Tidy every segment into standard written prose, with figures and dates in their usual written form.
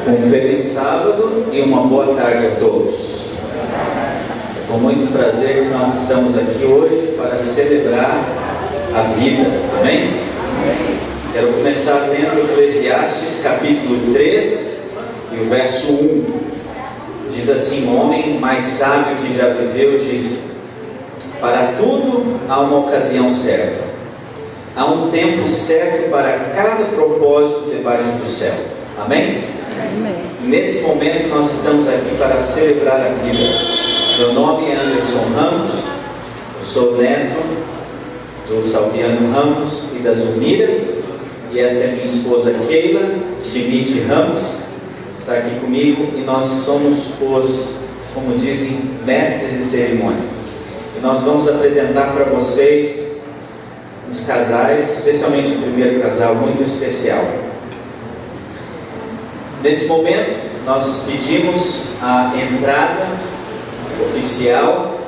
Um feliz sábado e uma boa tarde a todos. É com muito prazer que nós estamos aqui hoje para celebrar a vida. Amém? Quero começar lendo Eclesiastes capítulo 3 e o verso 1. Diz assim: o homem mais sábio que já viveu disse: para tudo há uma ocasião certa, há um tempo certo para cada propósito debaixo do céu. Amém? Amém. Nesse momento nós estamos aqui para celebrar a vida. Meu nome é Anderson Ramos, eu sou neto do Salviano Ramos e da Zulmira, e essa é minha esposa Keila Schmidt Ramos, está aqui comigo, e nós somos os, como dizem, mestres de cerimônia. E nós vamos apresentar para vocês os casais, especialmente o primeiro casal muito especial. Nesse momento, nós pedimos a entrada oficial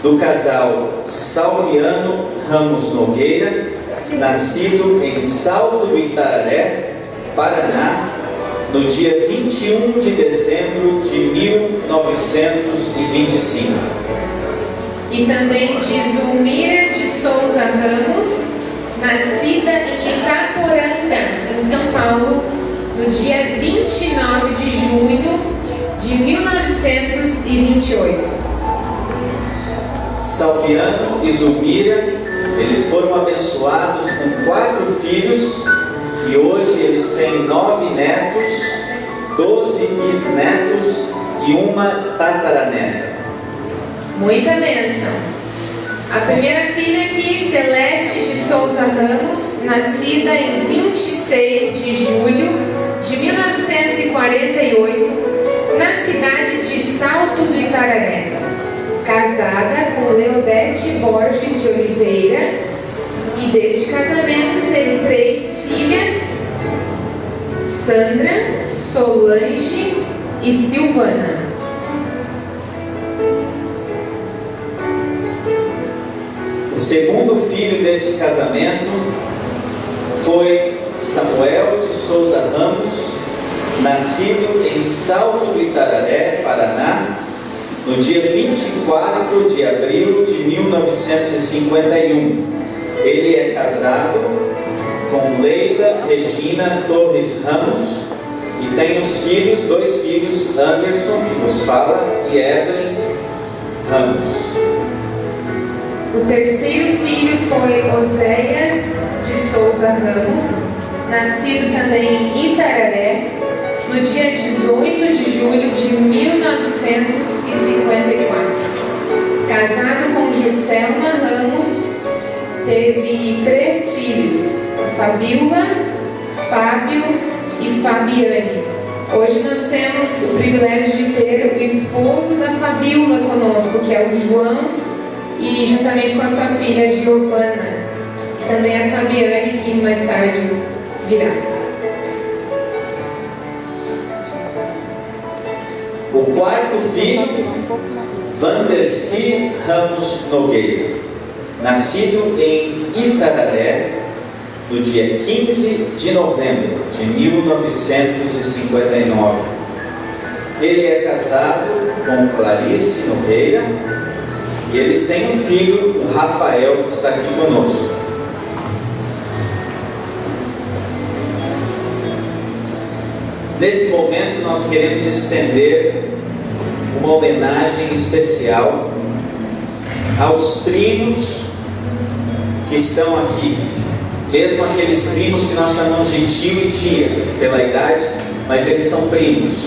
do casal Salviano Ramos Nogueira, nascido em Salto do Itararé, Paraná, no dia 21 de dezembro de 1925. E também de Zulmira de Souza Ramos, nascida em Itaporanga, em São Paulo, no dia 29 de junho de 1928. Salviano e Zulmira, eles foram abençoados com 4 filhos e hoje eles têm 9 netos, 12 bisnetos e uma tataraneta. Muita bênção. A primeira filha aqui, Celeste de Souza Ramos, nascida em 26 de julho de 1948, na cidade de Salto do Itararé, casada com Leodete Borges de Oliveira, e deste casamento teve 3 filhas, Sandra, Solange e Silvana. O segundo filho desse casamento foi Samuel de Souza Ramos, nascido em Salto do Itararé, Paraná, no dia 24 de abril de 1951. Ele é casado com Leila Regina Torres Ramos e tem os filhos, 2 filhos, Anderson, que vos fala, e Evelyn Ramos. O terceiro filho foi Oséias de Souza Ramos, nascido também em Itararé, no dia 18 de julho de 1954. Casado com Juscelma Ramos, teve 3 filhos, Fabiola, Fábio e Fabiane. Hoje nós temos o privilégio de ter o esposo da Fabiola conosco, que é o João, e juntamente com a sua filha Giovana, também a Fabiane, que mais tarde virá. O quarto filho, Vandercy Ramos Nogueira, nascido em Itararé, no dia 15 de novembro de 1959. Ele é casado com Clarice Nogueira e eles têm um filho, o Rafael, que está aqui conosco. Nesse momento nós queremos estender uma homenagem especial aos primos que estão aqui, mesmo aqueles primos que nós chamamos de tio e tia pela idade, mas eles são primos.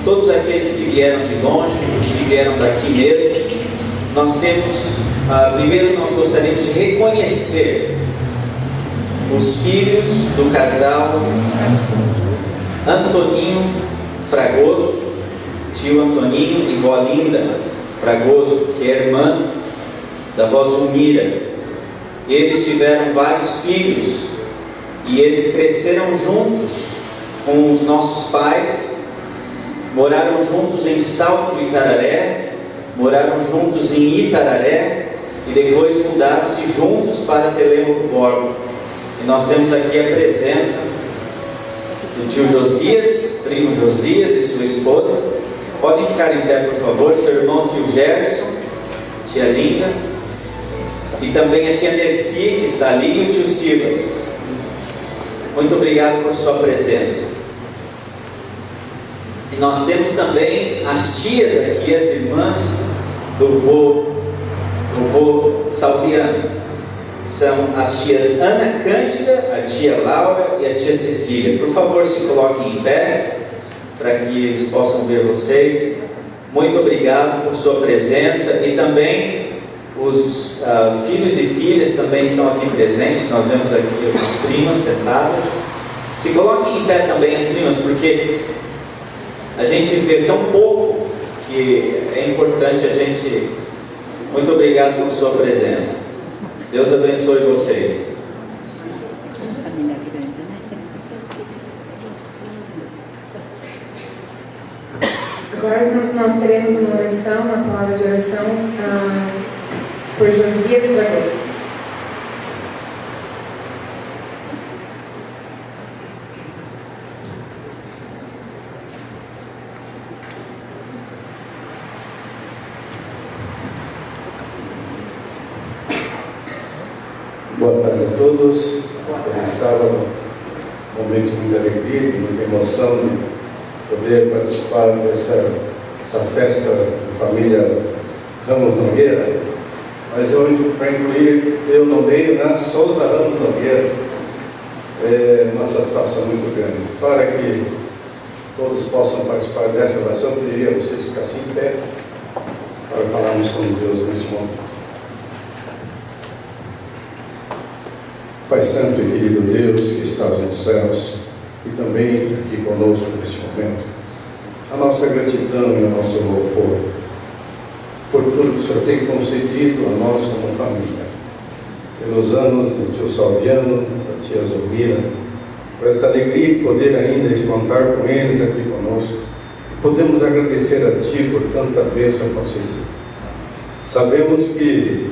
Todos aqueles que vieram de longe, os que vieram daqui mesmo, nós temos, primeiro nós gostaríamos de reconhecer os filhos do casal Antoninho Fragoso, tio Antoninho e vó Linda Fragoso, que é irmã da vó Zulmira. Eles tiveram vários filhos e eles cresceram juntos com os nossos pais, moraram juntos em Salto do Itararé, moraram juntos em Itararé e depois mudaram-se juntos para Telêmaco Borba. E nós temos aqui a presença do tio Josias, primo Josias e sua esposa. Podem ficar em pé, por favor. Seu irmão tio Gerson, tia Linda, e também a tia Nerci, que está ali, e o tio Silas. Muito obrigado por sua presença. E nós temos também as tias aqui, as irmãs do vô Salviano. São as tias Ana Cândida, a tia Laura e a tia Cecília. Por favor, se coloquem em pé, para que eles possam ver vocês. Muito obrigado por sua presença. E também os filhos e filhas também estão aqui presentes. Nós vemos aqui as primas sentadas. Se coloquem em pé também as primas, porque a gente vê tão pouco que é importante a gente... Muito obrigado por sua presença. Deus abençoe vocês. Agora nós teremos uma oração, uma palavra de oração por Josias Barroso. Boa tarde a todos. Feliz sábado, momento de muita alegria, de muita emoção de poder participar dessa festa da família Ramos Nogueira. Mas para incluir eu no meio, né? Souza Ramos Nogueira, é uma satisfação muito grande. Para que todos possam participar dessa oração, eu pediria a vocês ficassem em pé para falarmos com Deus neste momento. Pai Santo e querido Deus que estás nos céus e também aqui conosco neste momento, a nossa gratidão e o nosso louvor por tudo que o Senhor tem concedido a nós como família, pelos anos do tio Salviano, da tia Zumira, por esta alegria de poder ainda contar com eles aqui conosco. E podemos agradecer a Ti por tanta bênção concedida. Sabemos que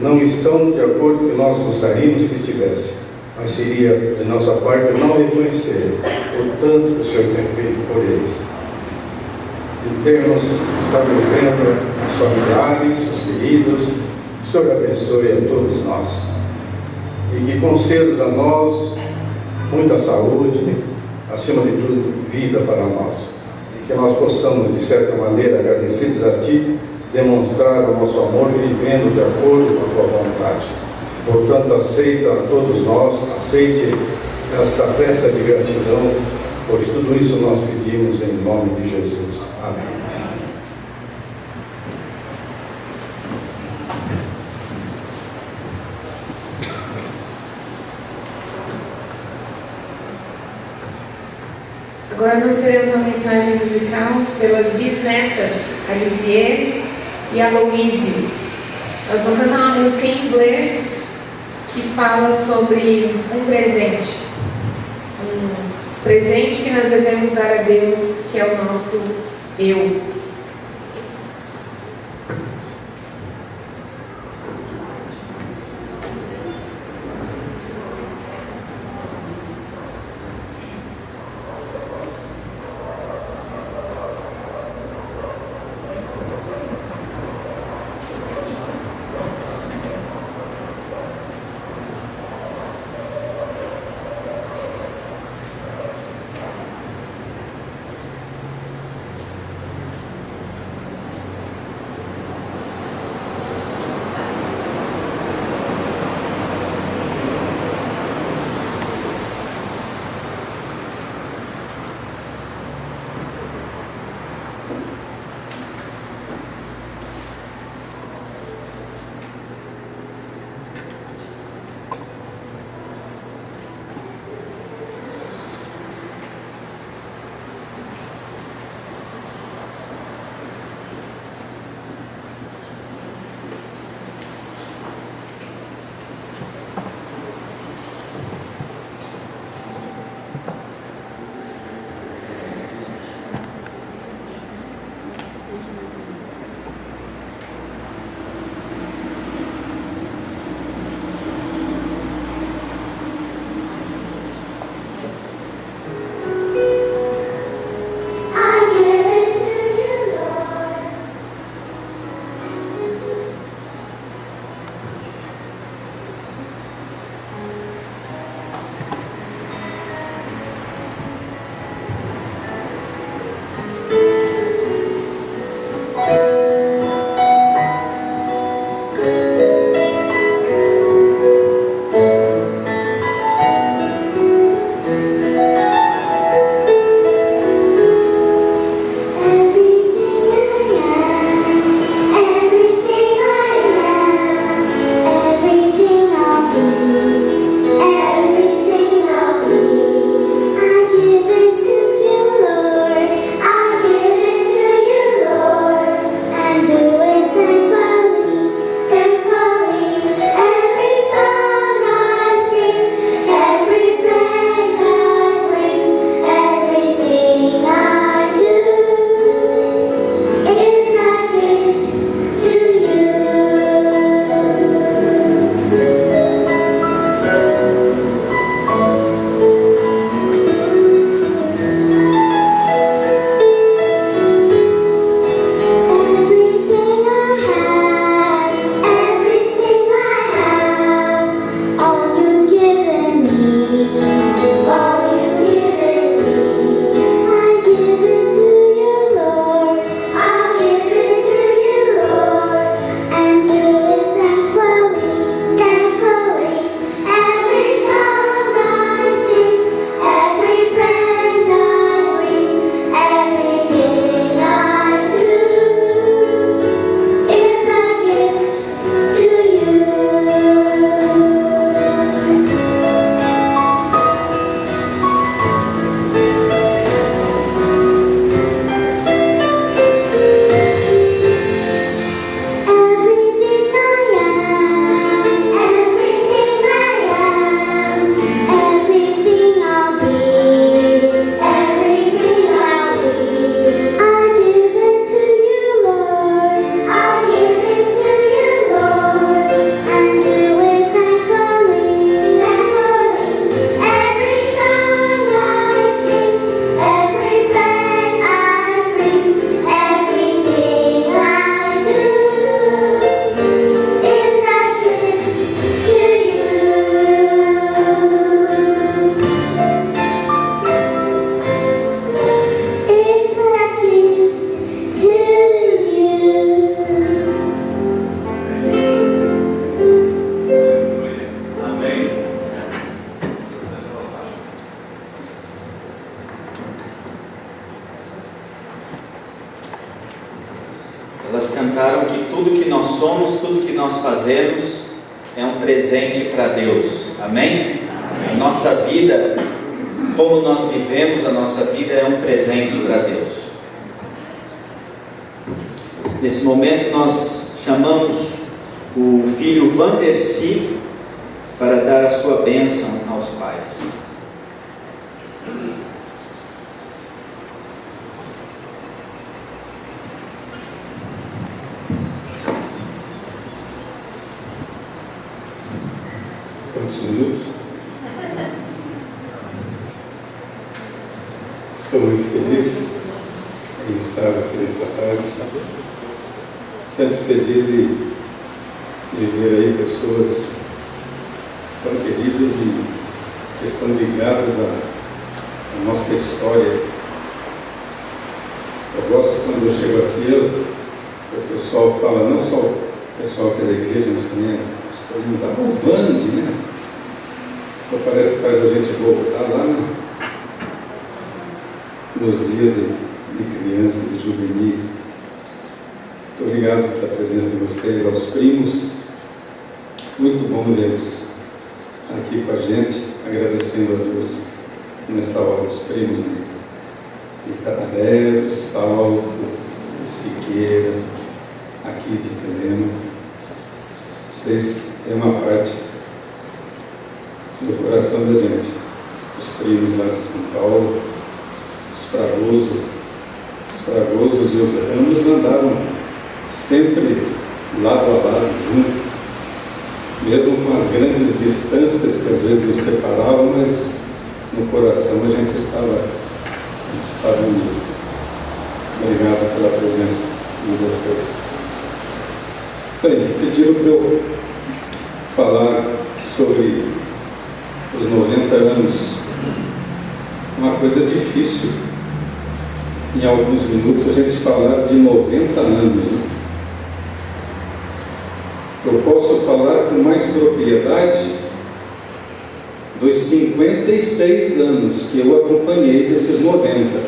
não estão de acordo com o que nós gostaríamos que estivesse, mas seria de nossa parte não reconhecer o tanto que o Senhor tem feito por eles. Em termos, estamos vendo os familiares, os queridos, que o Senhor abençoe a todos nós e que conceda a nós muita saúde, acima de tudo, vida para nós, e que nós possamos, de certa maneira, agradecidos a Ti, demonstrar o nosso amor vivendo de acordo com a Tua vontade. Portanto, aceita a todos nós, aceite esta festa de gratidão, pois tudo isso nós pedimos em nome de Jesus. Amém. Agora nós teremos uma mensagem musical pelas bisnetas Alizier e Aloise. Elas vão cantar uma música em inglês que fala sobre um presente. Um presente que nós devemos dar a Deus, que é o nosso eu. que tudo que nós somos, tudo que nós fazemos é um presente para Deus. Amém? A nossa vida, como nós vivemos a nossa vida, é um presente para Deus. Nesse momento nós chamamos o filho Vandercy para dar a sua bênção aos pais. Quantos minutos? Estou muito feliz em estar aqui nesta tarde. Sempre feliz de ver aí pessoas tão queridas e que estão ligadas à nossa história. Eu gosto quando eu chego aqui, o pessoal fala, não só o pessoal que é da igreja, mas também os primos, o Vande, né? Só parece que faz a gente voltar lá nos dias de criança, de juvenil. Muito obrigado pela presença de vocês, aos primos. Muito bom vê-los aqui com a gente, agradecendo a Deus nesta hora, os primos de Cataré, do Salto, de Siqueira, aqui de Telema. Vocês têm uma parte do coração da gente. Os primos lá de São Paulo, os Fragosos e os Ramos andavam sempre lado a lado, junto, mesmo com as grandes distâncias que às vezes nos separavam, mas no coração a gente estava unido. Obrigado pela presença de vocês. Bem, pediram para eu falar sobre os 90 anos. Uma coisa difícil, em alguns minutos, a gente falar de 90 anos. Né? Eu posso falar com mais propriedade dos 56 anos que eu acompanhei desses 90.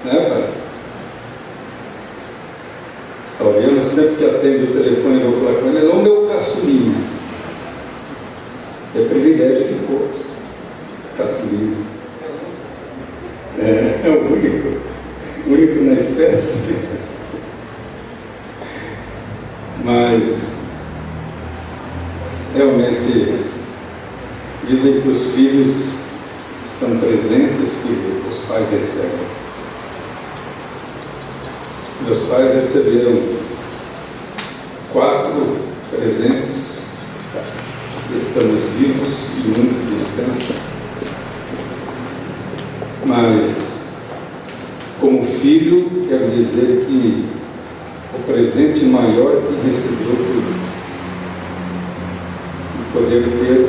Né, pai? Salviano, sempre que atende o telefone, eu vou falar com ele, ele é o meu caçulinha. Isso é privilégio de poucos. Caçulinha. É o único na espécie. Mas, realmente, dizem que os filhos são presentes que os pais recebem. Meus pais receberam 4 presentes, estamos vivos e um que descansa. Mas, como filho, quero dizer que o presente maior que recebeu foi o poder ter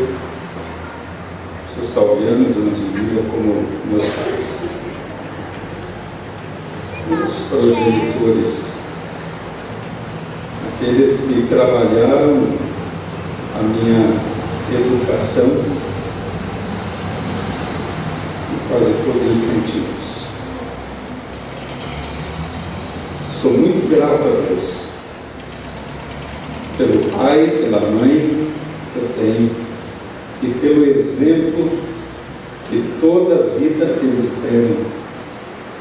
o Salviano e Dona Zumira como meus pais, os progenitores, aqueles que trabalharam a minha educação em quase todos os sentidos. Sou muito grato a Deus pelo pai, pela mãe que eu tenho e pelo exemplo que toda a vida eles deram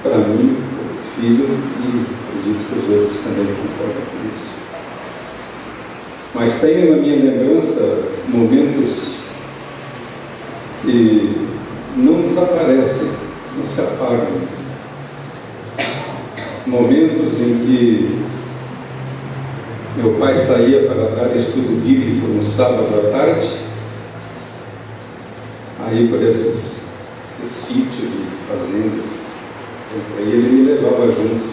para mim, como filho, e acredito que os outros também concordam com isso. Mas tenho na minha lembrança momentos que não desaparecem, não se apagam. Momentos em que meu pai saía para dar estudo bíblico no sábado à tarde, aí por esses sítios e fazendas, e ele me levava junto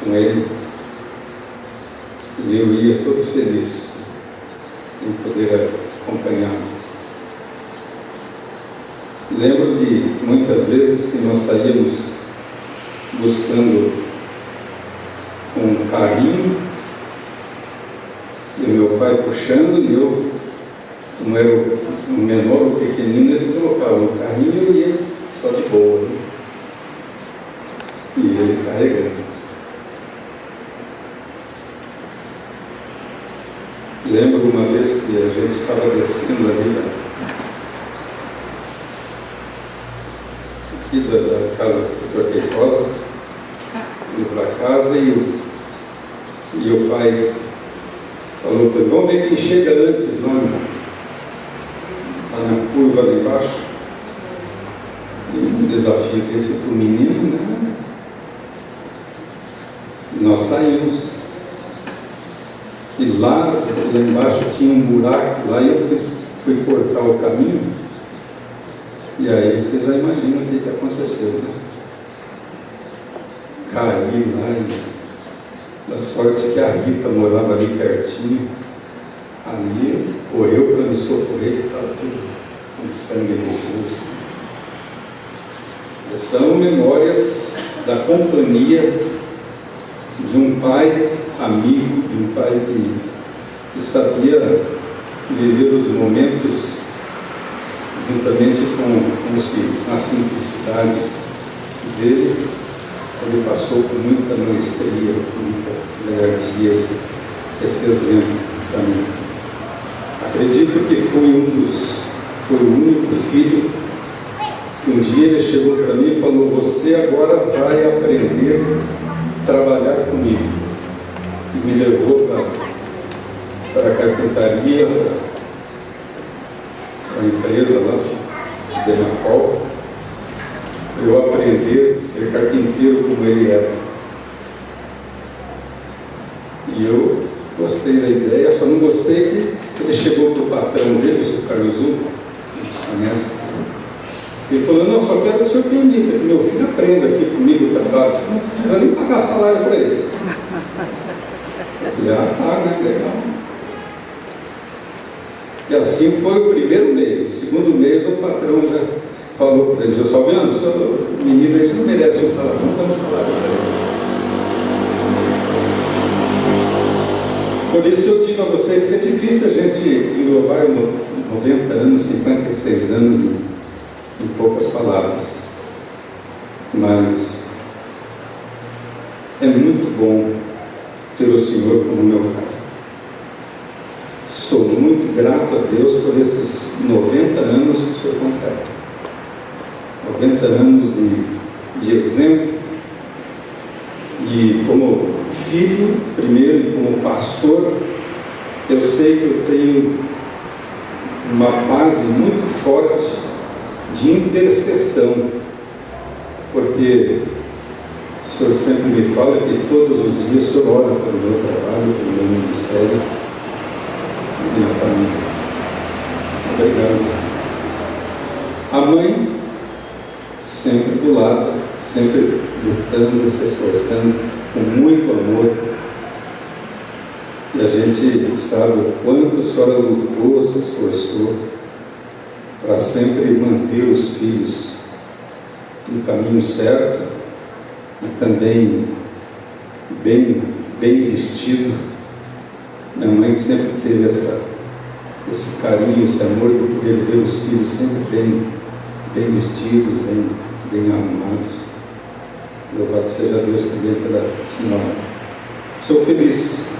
com ele, e eu ia todo feliz em poder acompanhá-lo. Lembro de muitas vezes que nós saíamos buscando um carrinho, e o meu pai puxando, e eu, como era o menor, o pequenino, ele colocava um carrinho e eu ia só de boa, né? E ele carregando. Lembro uma vez que a gente estava descendo ali aqui da casa do Dr. Feitosa, indo para casa, e o pai falou para ele: vamos ver quem chega antes lá na curva lá embaixo. E um desafio desse para o menino, né? E nós saímos. E lá embaixo tinha um buraco, lá eu fui cortar o caminho. E aí você já imagina o que aconteceu, né? Caí lá e da sorte que a Rita morava ali pertinho. Ali correu para me socorrer, que estava tudo com sangue no rosto. São memórias da companhia de um pai amigo, de um pai que sabia viver os momentos juntamente com os filhos, na simplicidade dele. Ele passou com muita maestria, com muita energia esse exemplo para mim. Acredito que foi o único filho que um dia ele chegou para mim e falou: você agora vai aprender a trabalhar comigo. E me levou para a carpintaria, para a empresa lá, de Denacol, para eu aprender a ser carpinteiro como ele era. E eu gostei da ideia, só não gostei que ele chegou para o patrão dele, o seu Carlos Hugo, que vocês conhecem. Ele falou: não, só quero que o senhor permita que meu filho aprenda aqui comigo o trabalho. Não precisa nem pagar salário para ele. Eu falei: tá, né? Legal. E assim foi o primeiro mês. O segundo mês o patrão já falou para ele: eu só vendo, o menino ele não merece um salário, não dá um salário para ele. Por isso eu digo a vocês que é difícil a gente englobar 90 anos, 56 anos em poucas palavras. Mas é muito bom ter o Senhor como meu Pai. Sou muito grato a Deus por esses 90 anos que o Senhor completa. 90 anos de exemplo. E como filho, primeiro, e como pastor, eu sei que eu tenho uma base muito forte de intercessão, porque o Senhor sempre me fala que todos os dias o Senhor ora pelo meu trabalho, pelo meu ministério, pela minha família. Obrigado. A mãe, sempre do lado, sempre lutando, se esforçando, com muito amor. E a gente sabe o quanto a senhora lutou, se esforçou para sempre manter os filhos no caminho certo e também bem vestido. Minha mãe sempre teve esse carinho, esse amor de poder ver os filhos sempre bem vestidos, bem arrumados. Louvado seja Deus também pela senhora. Sou feliz.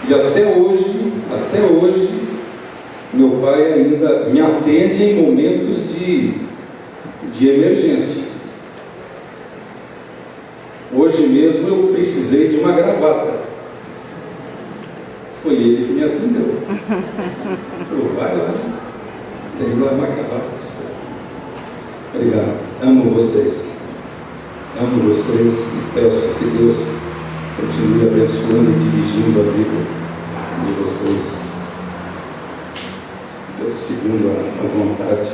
E até hoje, meu pai ainda me atende em momentos de emergência. Hoje mesmo eu precisei de uma gravata. Foi ele que me atendeu. Falou: vai lá, tem lá uma gravata para você. Obrigado. Amo vocês e peço que Deus continue abençoando e dirigindo a vida de vocês segundo a vontade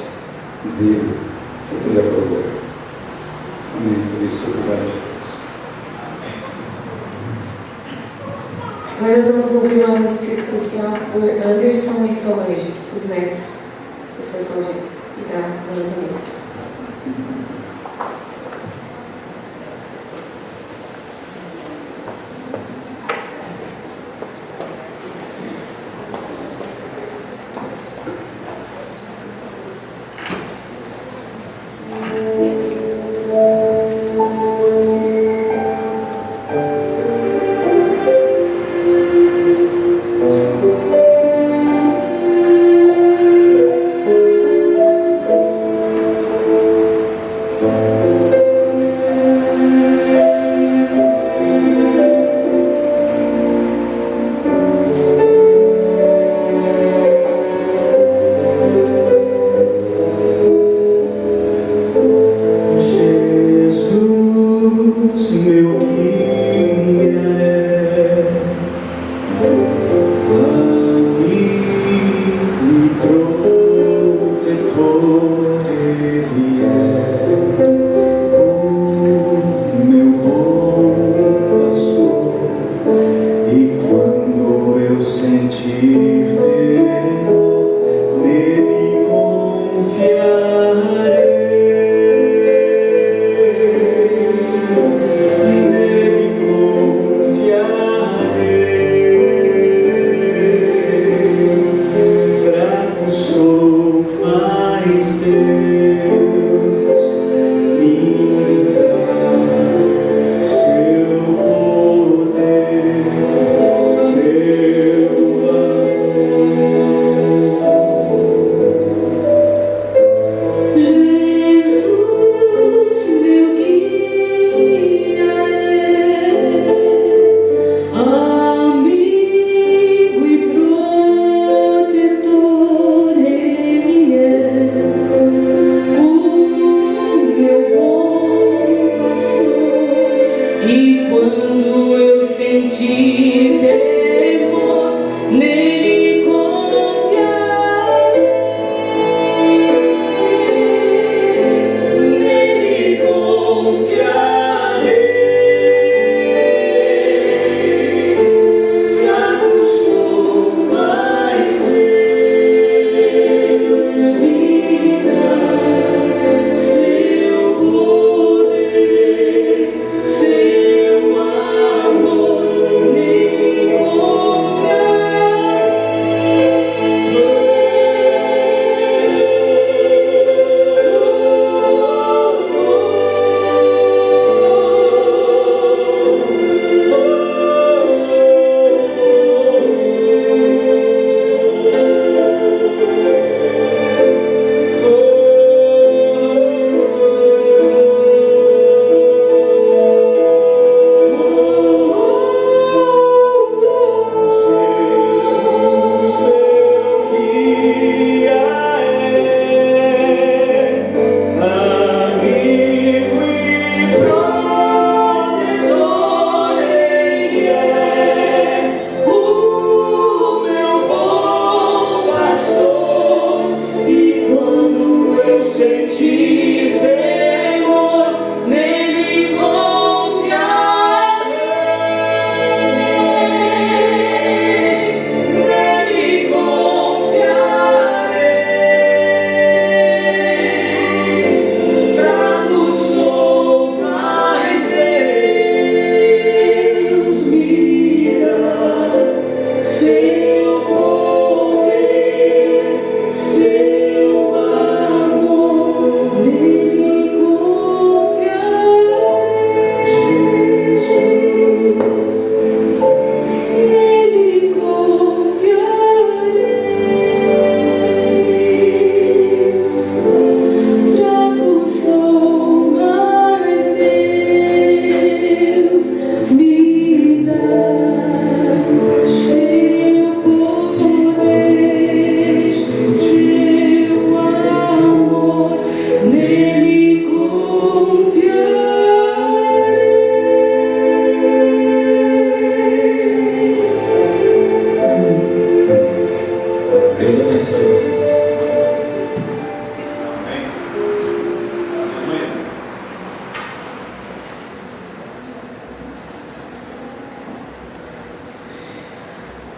dele, que ele aprovou. Amém. Por isso, obrigado a todos. Agora nós vamos ouvir uma música especial por Anderson e Solange, os netos do seu Solange e da Rosamunda. sentir temor, nele confiarei, nele confiarei. Fraco sou, mas Deus me dá seu poder, seu amor, nele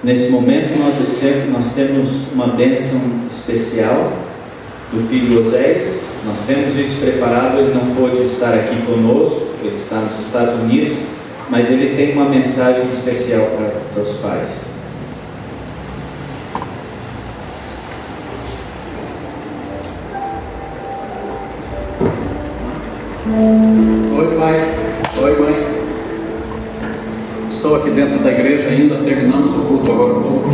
Nesse momento nós temos uma bênção especial do filho Oséias. Nós temos isso preparado. Ele não pôde estar aqui conosco, ele está nos Estados Unidos, mas ele tem uma mensagem especial para os pais. Oi, pai. Oi, mãe. Estou aqui dentro da igreja ainda, terminamos o culto agora há pouco.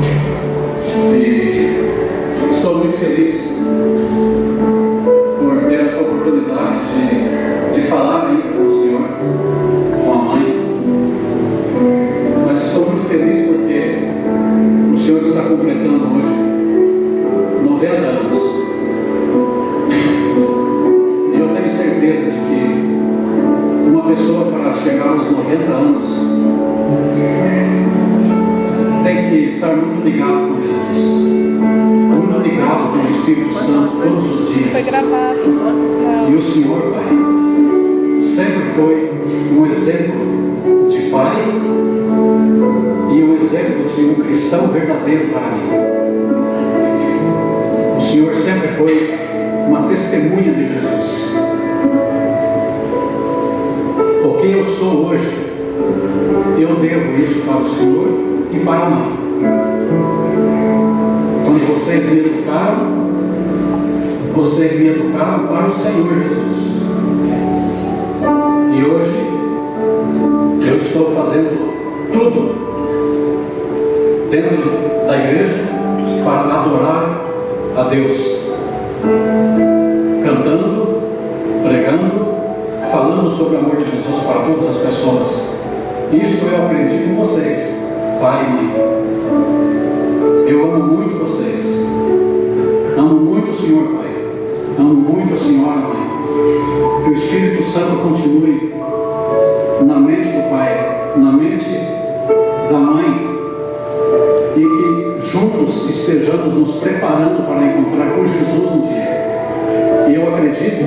E estou muito feliz por ter essa oportunidade de falar aí com o Senhor, com a mãe. Mas estou muito feliz porque o Senhor está completando hoje 90 anos. E eu tenho certeza de que uma pessoa, para chegar aos 90 anos, tem que estar muito ligado com Jesus, muito ligado com o Espírito Santo todos os dias. Foi gravado. E o Senhor, Pai, sempre foi um exemplo de pai e um exemplo de um cristão verdadeiro para mim. O Senhor sempre foi uma testemunha de Jesus. O que eu sou hoje, eu devo isso para o Senhor e para a mãe. Quando vocês me educaram para o Senhor Jesus. E hoje eu estou fazendo tudo dentro da igreja para adorar a Deus, cantando, pregando, falando sobre o amor de Jesus para todas as pessoas. Isso eu aprendi com vocês, pai e mãe. Eu amo muito vocês. Amo muito o Senhor, pai. Amo muito a senhora, mãe. Que o Espírito Santo continue na mente do pai, na mente todos estejamos nos preparando para encontrar com Jesus um dia. E eu acredito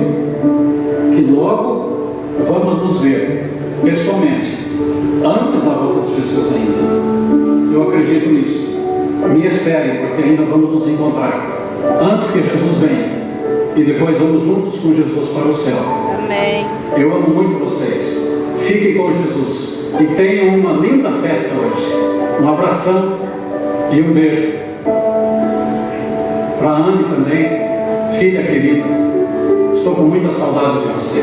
que logo vamos nos ver pessoalmente, antes da volta de Jesus ainda. Eu acredito nisso. Me esperem, porque ainda vamos nos encontrar antes que Jesus venha. E depois vamos juntos com Jesus para o céu. Amém. Eu amo muito vocês. Fiquem com Jesus. E tenham uma linda festa hoje. Um abração e um beijo. Para a Anne também, filha querida. Estou com muita saudade de você.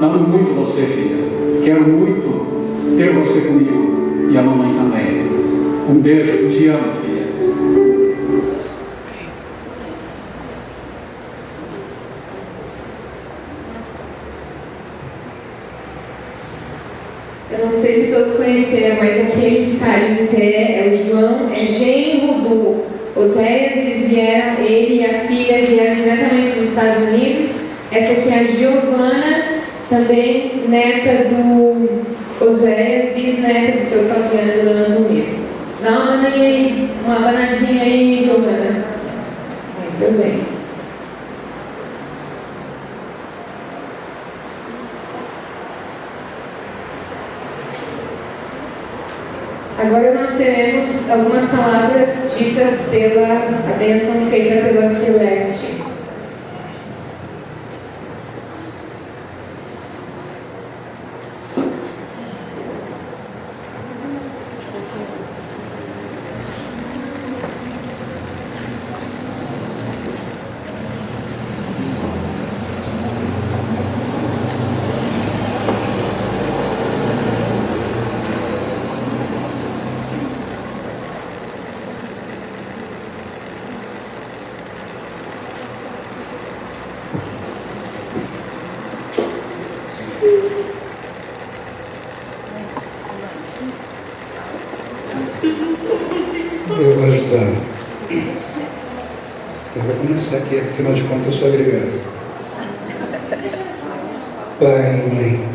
Amo muito você, filha. Quero muito ter você comigo. E a mamãe também. Um beijo. Te amo, filha. Eu não sei se todos conheceram, mas aquele que está ali em pé é o João, é genro do Oséias. Eles vieram, ele e a filha vieram diretamente dos Estados Unidos. Essa aqui é a Giovana, também neta do Oséias, bisneta do seu Fabiano e Dona Zumir. Dá uma bananinha aí, uma banadinha aí, Giovana. Muito bem. Agora nós teremos algumas palavras ditas pela a bênção feita pela Celeste. Eu vou ajudar. Eu vou começar aqui, afinal de contas eu sou agregado. Pai e mãe,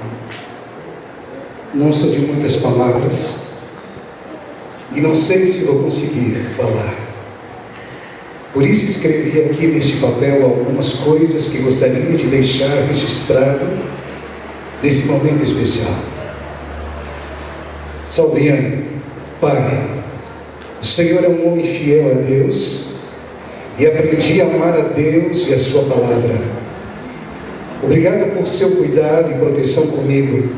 não sou de muitas palavras e não sei se vou conseguir falar. Por isso escrevi aqui neste papel algumas coisas que gostaria de deixar registrado nesse momento especial. Salviano, Pai, o Senhor é um homem fiel a Deus e aprendi a amar a Deus e a sua palavra. Obrigado por seu cuidado e proteção comigo.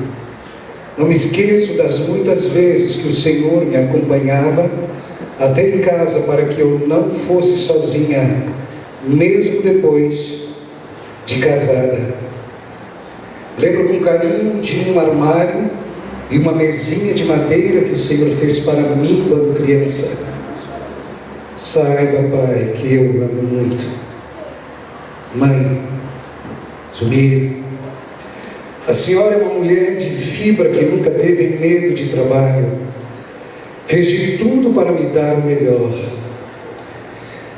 Não me esqueço das muitas vezes que o Senhor me acompanhava até em casa para que eu não fosse sozinha, mesmo depois de casada. Lembro com carinho de um armário e uma mesinha de madeira que o Senhor fez para mim quando criança. Saiba, Pai, que eu amo muito. Mãe, Zumir, a senhora é uma mulher de fibra que nunca teve medo de trabalho. Fez de tudo para me dar o melhor.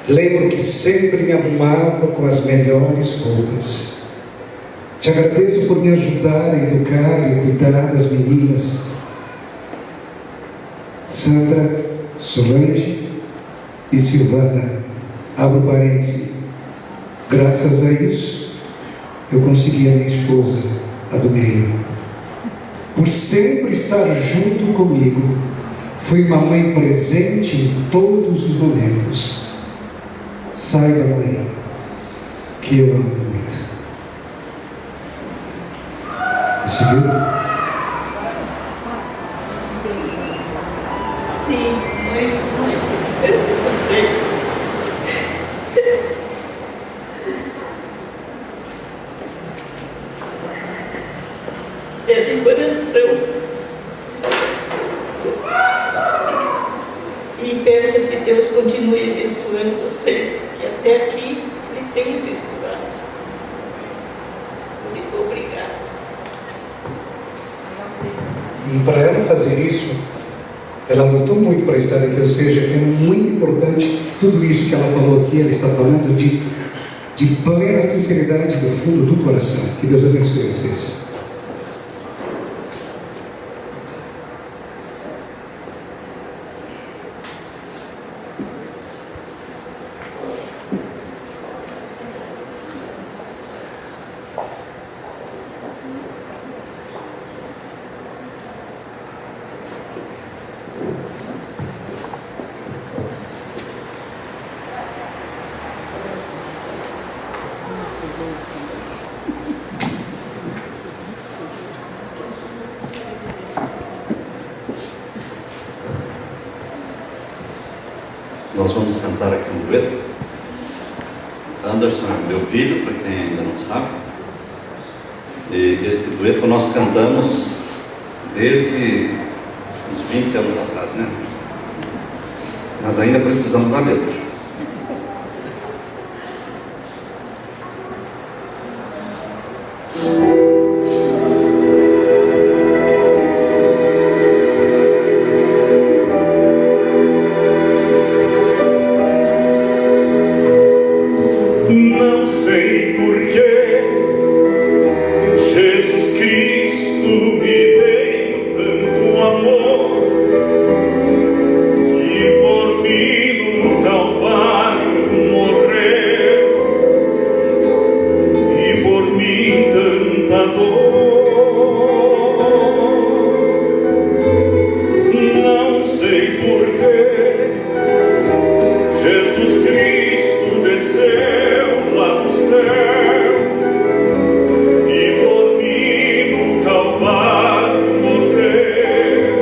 Lembro que sempre me arrumava com as melhores roupas. Te agradeço por me ajudar a educar e cuidar das meninas. Sandra, Solange e Silvana. Abro parênteses. Graças a isso, eu consegui a minha esposa, a do meio. Por sempre estar junto comigo, fui uma mãe presente em todos os momentos. Saiba, mãe, que eu amo muito. Conseguiu? Sim, muito. Vocês. É de coração. E peço que Deus continue abençoando vocês, que até aqui Ele tem abençoado. Muito obrigada. E para ela fazer isso, ela lutou muito para estar aqui, ou seja, é muito importante tudo isso que ela falou aqui. Ela está falando de plena sinceridade do fundo do coração. Que Deus abençoe vocês. nós vamos cantar aqui um dueto. Anderson é meu filho, para quem ainda não sabe. E este dueto nós cantamos desde uns 20 anos atrás, né? Mas ainda precisamos da letra. Não sei porquê Jesus Cristo me deu tanto amor, e por mim no Calvário morreu, e por mim tanta dor. Não sei porquê Jesus Cristo desceu lá do céu, e por mim no Calvário morreu,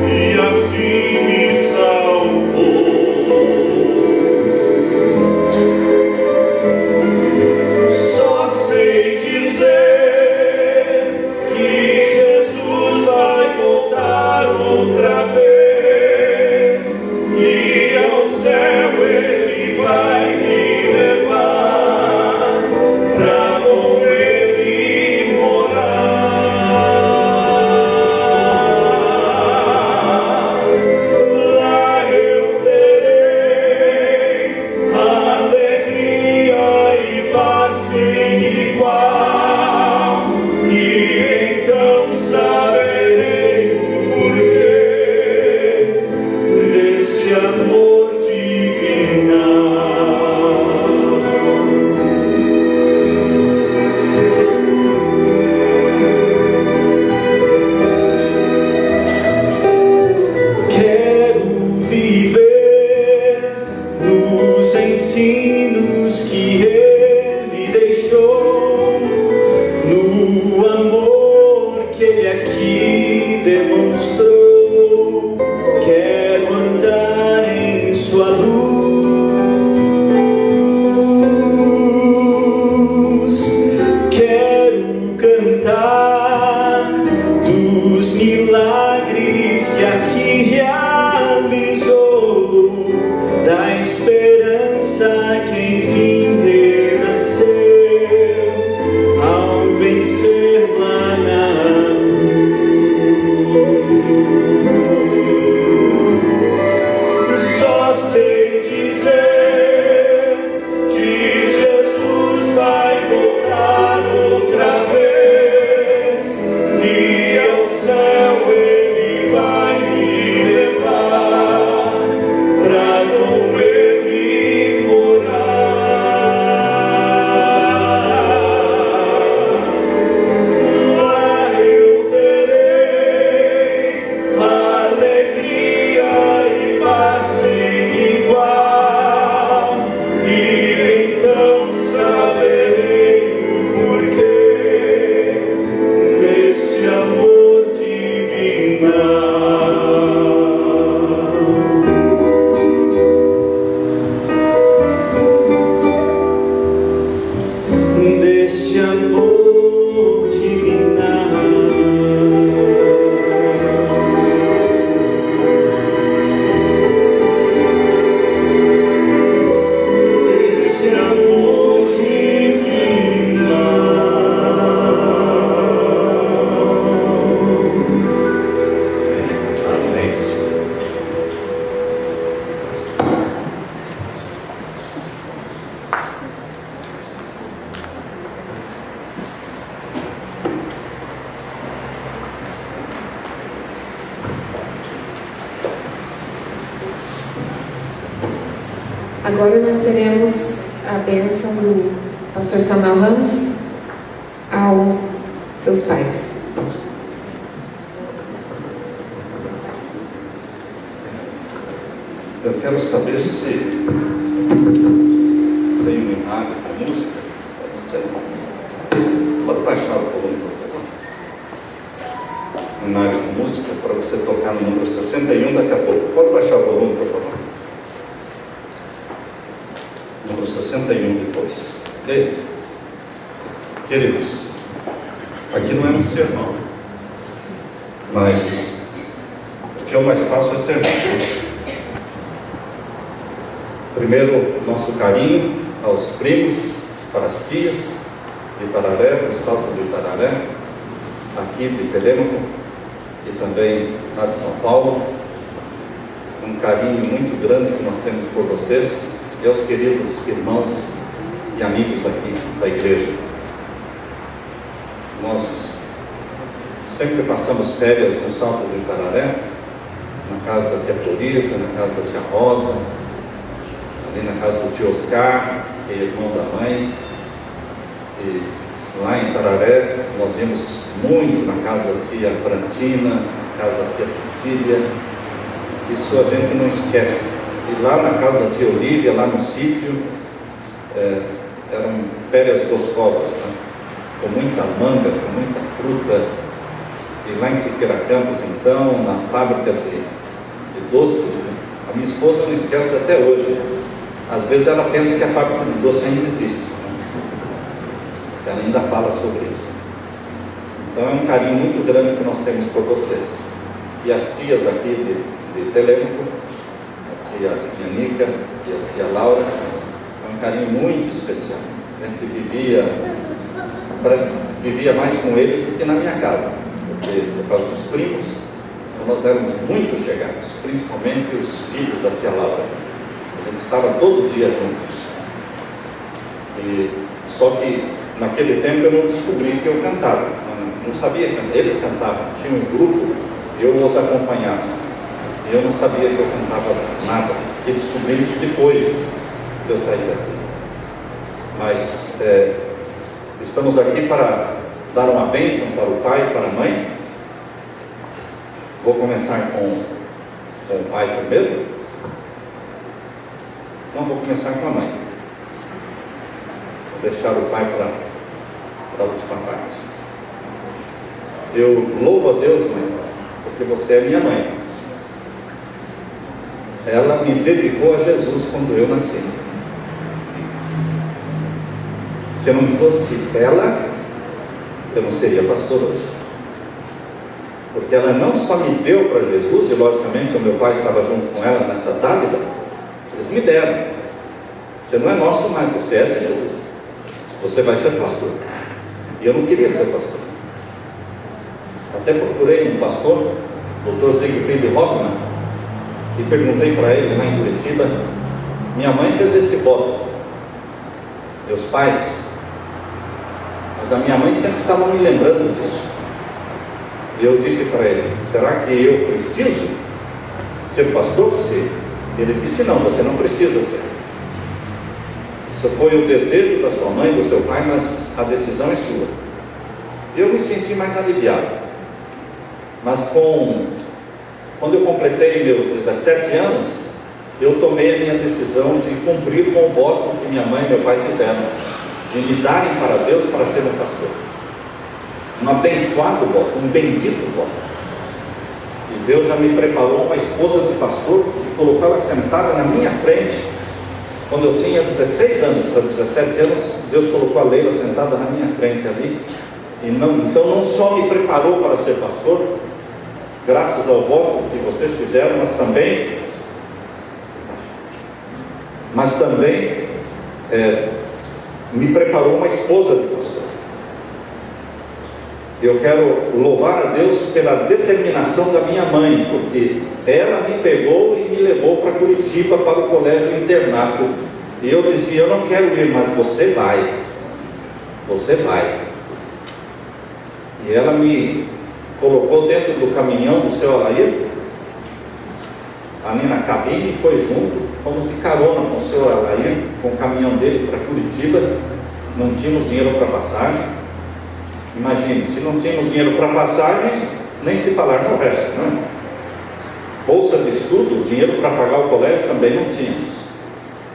e assim me salvou. Só sei dizer que Jesus vai voltar outra vez, e ao céu Ele vai me levar pra com Ele morar. Lá eu terei alegria e paz sem igual, e então saberei o porquê desse amor divinal. Quero viver nos ensinos que Ele deixou, no amor que Ele aqui demonstrou. Quero andar em sua luz, quero cantar dos milagres que aqui realizou, da esperança que enfim renasceu ao vencer lá na cruz. Só sei dizer que Jesus vai voltar outra vez, e ao céu Ele vai me levar pra com Ele morar. Lá eu terei alegria e paz sem igual, e então saberei o porquê deste amor divinal. Deste amor divinal. Desse amor divinal. Amém. Agora nós teremos a bênção do pastor Samuel Ramos aos seus pais. Eu quero saber se tem um inário com música. Pode baixar o volume, por favor. Um inário com música para você tocar no número 61 daqui a pouco. Pode baixar o volume, por favor. no 61 depois. Ok? Queridos, aqui não é um sermão, mas o que eu mais faço é sermão. Primeiro, nosso carinho aos primos, para as tias de Itararé, do Salto do Itararé, aqui de Telêmaco e também lá de São Paulo. Um carinho muito grande que nós temos por vocês e aos queridos irmãos e amigos aqui da igreja. Nós sempre passamos férias no Salto do Itararé, na casa da tia Florisa, na casa da tia Rosa, ali na casa do tio Oscar, que é irmão da mãe. E lá em Itararé nós íamos muito na casa da tia Frantina, na casa da tia Cecília. Isso a gente não esquece. E lá na casa da tia Olívia, lá no sítio, eram férias gostosas, né? Com muita manga, com muita fruta. E lá em Siqueira Campos, então, na fábrica de doces, a minha esposa não esquece até hoje. Às vezes ela pensa que a fábrica de doce ainda existe, né? Ela ainda fala sobre isso. Então é um carinho muito grande que nós temos por vocês. E as tias aqui de Telêmaco, a tia Yanica e a tia Laura, é um carinho muito especial. A gente vivia mais com eles do que na minha casa, porque por causa dos primos, nós éramos muito chegados, principalmente os filhos da tia Laura. A gente estava todo dia juntos. E só que naquele tempo eu não descobri que eu cantava, não sabia cantar. Eles cantavam, tinha um grupo, eu os acompanhava. E eu não sabia que eu cantava nada, que descobri depois que eu saí daqui. Mas estamos aqui para dar uma bênção para o pai e para a mãe. Vou começar com o pai primeiro. Não, vou começar com a mãe. Vou deixar o pai para a última parte. Eu louvo a Deus, mãe, porque você é minha mãe. Ela me dedicou a Jesus quando eu nasci. Se não fosse ela, eu não seria pastor hoje. Porque ela não só me deu para Jesus, e logicamente o meu pai estava junto com ela nessa dádiva, eles me deram. Você não é nosso mais, você é de Jesus. Você vai ser pastor. E eu não queria ser pastor. Até procurei um pastor, Dr. Siegfried Hoffmann, e perguntei para ele lá em Curitiba. Minha mãe fez esse voto, meus pais, mas a minha mãe sempre estava me lembrando disso. E eu disse para ele: será que eu preciso ser pastor? Sim. Ele disse: não, você não precisa ser. Isso foi o desejo da sua mãe, do seu pai, mas a decisão é sua. Eu me senti mais aliviado. Mas quando eu completei meus 17 anos, eu tomei a minha decisão de cumprir com o voto que minha mãe e meu pai fizeram, de me darem para Deus para ser um pastor. Um abençoado voto, um bendito voto. E Deus já me preparou uma esposa de pastor e colocou ela sentada na minha frente. Quando eu tinha 16 anos para 17 anos, Deus colocou a Leila sentada na minha frente ali. Então não só me preparou para ser pastor, graças ao voto que vocês fizeram, mas também me preparou uma esposa de pastor. Eu quero louvar a Deus pela determinação da minha mãe, porque ela me pegou e me levou para Curitiba, para o colégio internato. E eu dizia: eu não quero ir, mas você vai. Você vai. E ela me colocou dentro do caminhão do seu Alair, ali na cabine, e foi junto. Fomos de carona com o seu Alair, com o caminhão dele para Curitiba. Não tínhamos dinheiro para passagem. Imagine, se não tínhamos dinheiro para passagem, nem se falar no resto, não é? Bolsa de estudo, dinheiro para pagar o colégio também não tínhamos.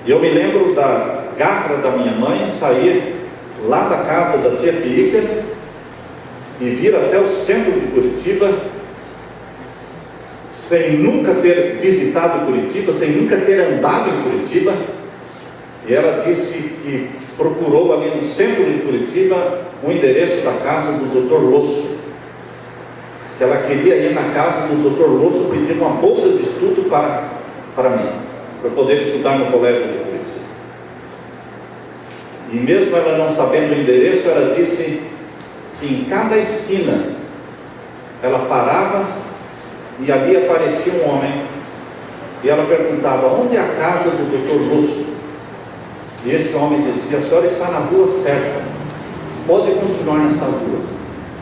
E eu me lembro da garra da minha mãe sair lá da casa da tia Pica e vir até o centro de Curitiba, sem nunca ter visitado Curitiba, sem nunca ter andado em Curitiba, E ela disse que procurou ali no centro de Curitiba o endereço da casa do Dr. Losso. Que ela queria ir na casa do Dr. Losso pedir uma bolsa de estudo para mim, para poder estudar no colégio de Curitiba. E mesmo ela não sabendo o endereço, ela disse que em cada esquina ela parava e ali aparecia um homem e ela perguntava: onde é a casa do Dr. Lúcio? E esse homem dizia: a senhora está na rua certa, pode continuar nessa rua.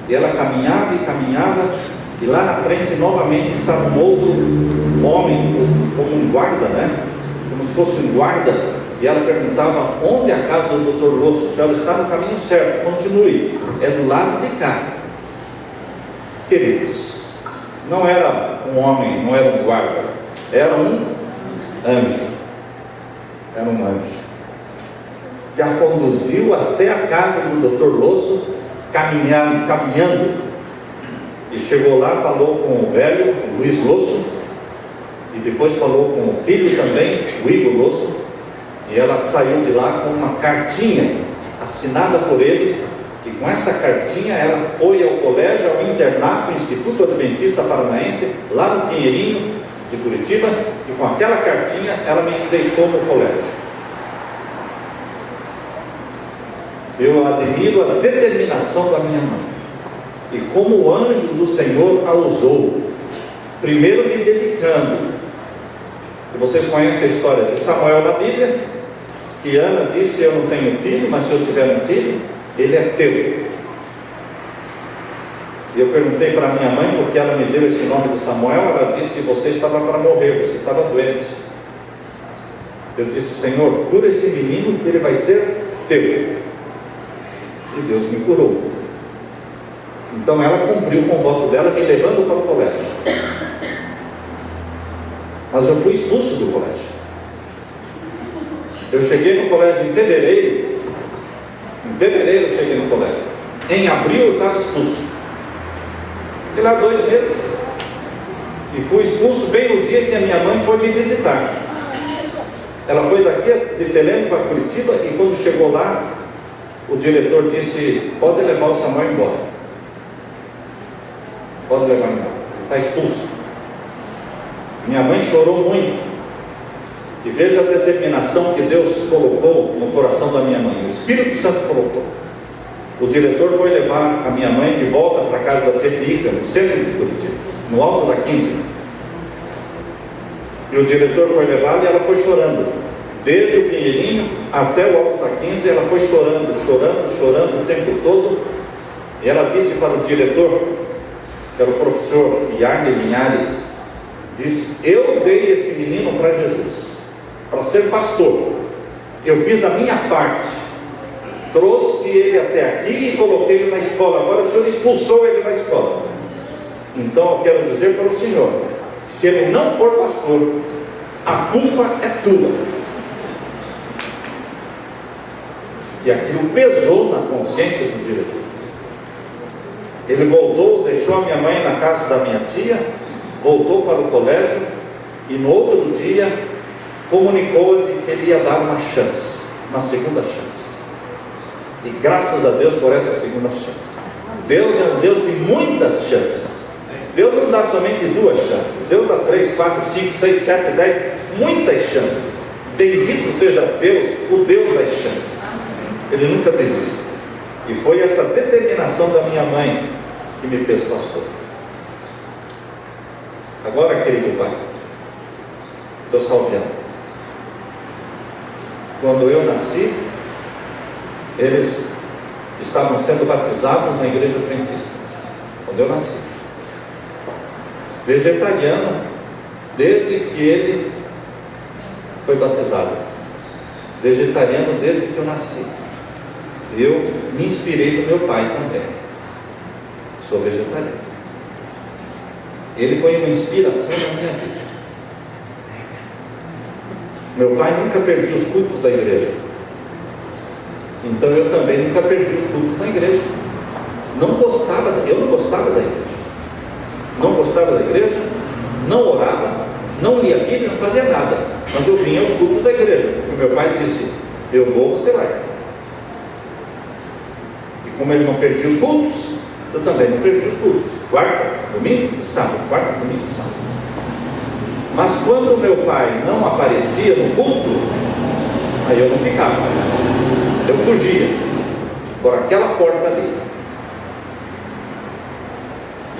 E ela caminhava e caminhava, e lá na frente novamente estava um outro homem, como um guarda, né? Como se fosse um guarda. E ela perguntava: onde é a casa do Dr. Lúcio? A senhora está no caminho certo, continue, é do lado de cá. Queridos, não era um homem, não era um guarda, era um anjo. Era um anjo que a conduziu até a casa do Dr. Lúcio, caminhando, e chegou lá, falou com o velho, o Luiz Lúcio, e depois falou com o filho também, o Igor Lúcio. E ela saiu de lá com uma cartinha assinada por ele, e com essa cartinha ela foi ao colégio, ao internato, Instituto Adventista Paranaense, lá no Pinheirinho de Curitiba, e com aquela cartinha ela me deixou no colégio. Eu admiro a determinação da minha mãe, e como o anjo do Senhor a usou, primeiro me dedicando. E vocês conhecem a história de Samuel na Bíblia, que Ana disse: eu não tenho filho, mas se eu tiver um filho, ele é teu. E eu perguntei para minha mãe, porque ela me deu esse nome de Samuel. Ela disse: você estava para morrer, você estava doente. Eu disse: Senhor, cura esse menino, que ele vai ser teu. E Deus me curou. Então ela cumpriu com o voto dela, me levando para o colégio. Mas eu fui expulso do colégio. Eu cheguei no colégio em fevereiro. Em fevereiro eu cheguei no colégio. Em abril eu estava expulso. Fiquei lá 2 meses. E fui expulso bem no dia que a minha mãe foi me visitar. Ela foi daqui de Telêmaco para Curitiba, e quando chegou lá, o diretor disse: pode levar o Samuel embora. Pode levar embora. Está expulso. Minha mãe chorou muito. E veja a determinação que Deus colocou no coração da minha mãe. O Espírito Santo colocou. O diretor foi levar a minha mãe de volta para a casa da tia Rica, no centro de Curitiba, no alto da 15. E o diretor foi levado e ela foi chorando. Desde o Pinheirinho até o alto da 15, ela foi chorando o tempo todo. E ela disse para o diretor, que era o professor Yarne Linhares, disse: eu dei esse menino para Jesus, para ser pastor. Eu fiz a minha parte, trouxe ele até aqui e coloquei ele na escola. Agora o senhor expulsou ele da escola. Então eu quero dizer para o senhor, se ele não for pastor, a culpa é tua. E aquilo pesou na consciência do diretor. Ele voltou, deixou a minha mãe na casa da minha tia, voltou para o colégio, e no outro dia comunicou de que ele ia dar uma chance, uma segunda chance. E graças a Deus por essa segunda chance. Deus é um Deus de muitas chances. Deus não dá somente 2 chances. Deus dá 3, 4, 5, 6, 7, 10, muitas chances. Bendito seja Deus, o Deus das chances. Ele nunca desiste. E foi essa determinação da minha mãe que me fez pastor. Agora, querido pai, seu Salviano, quando eu nasci, eles estavam sendo batizados na igreja adventista. Quando eu nasci, vegetariano, desde que ele foi batizado, vegetariano desde que eu nasci. Eu me inspirei no meu pai também. Sou vegetariano. Ele foi uma inspiração na minha vida. Meu pai nunca perdia os cultos da igreja. Então eu também nunca perdi os cultos na igreja. Eu não gostava da igreja. Não gostava da igreja, não orava, não lia a Bíblia, não fazia nada. Mas eu vinha aos cultos da igreja. Porque meu pai disse: Eu vou, você vai. E como ele não perdia os cultos, eu também não perdi os cultos. Quarta, domingo e sábado. Quarta, domingo e sábado. Mas quando meu pai não aparecia no culto, aí eu não ficava. Eu fugia por aquela porta ali.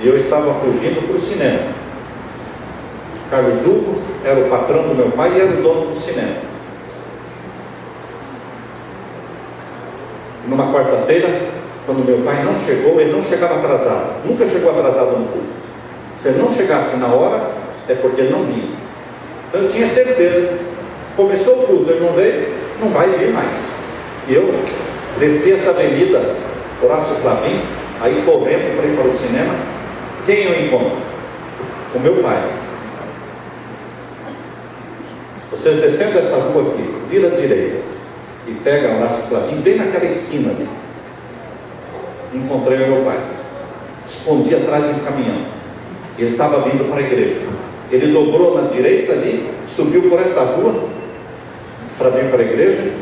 E eu estava fugindo para o cinema. Carlos Hugo era o patrão do meu pai e era o dono do cinema. Numa quarta-feira, quando meu pai não chegou, ele não chegava atrasado. Nunca chegou atrasado no culto. Se ele não chegasse na hora, é porque ele não vinha. Então eu tinha certeza. Começou o culto, ele não veio, não vai vir mais. E eu desci essa avenida, Horácio Flavinho, aí correndo para ir para o cinema. Quem eu encontro? O meu pai. Vocês descendo essa rua aqui, vira à direita e pega Horácio Flavinho, bem naquela esquina ali. Encontrei o meu pai. Escondi atrás de um caminhão. Ele estava vindo para a igreja. Ele dobrou na direita ali, subiu por esta rua para vir para a igreja.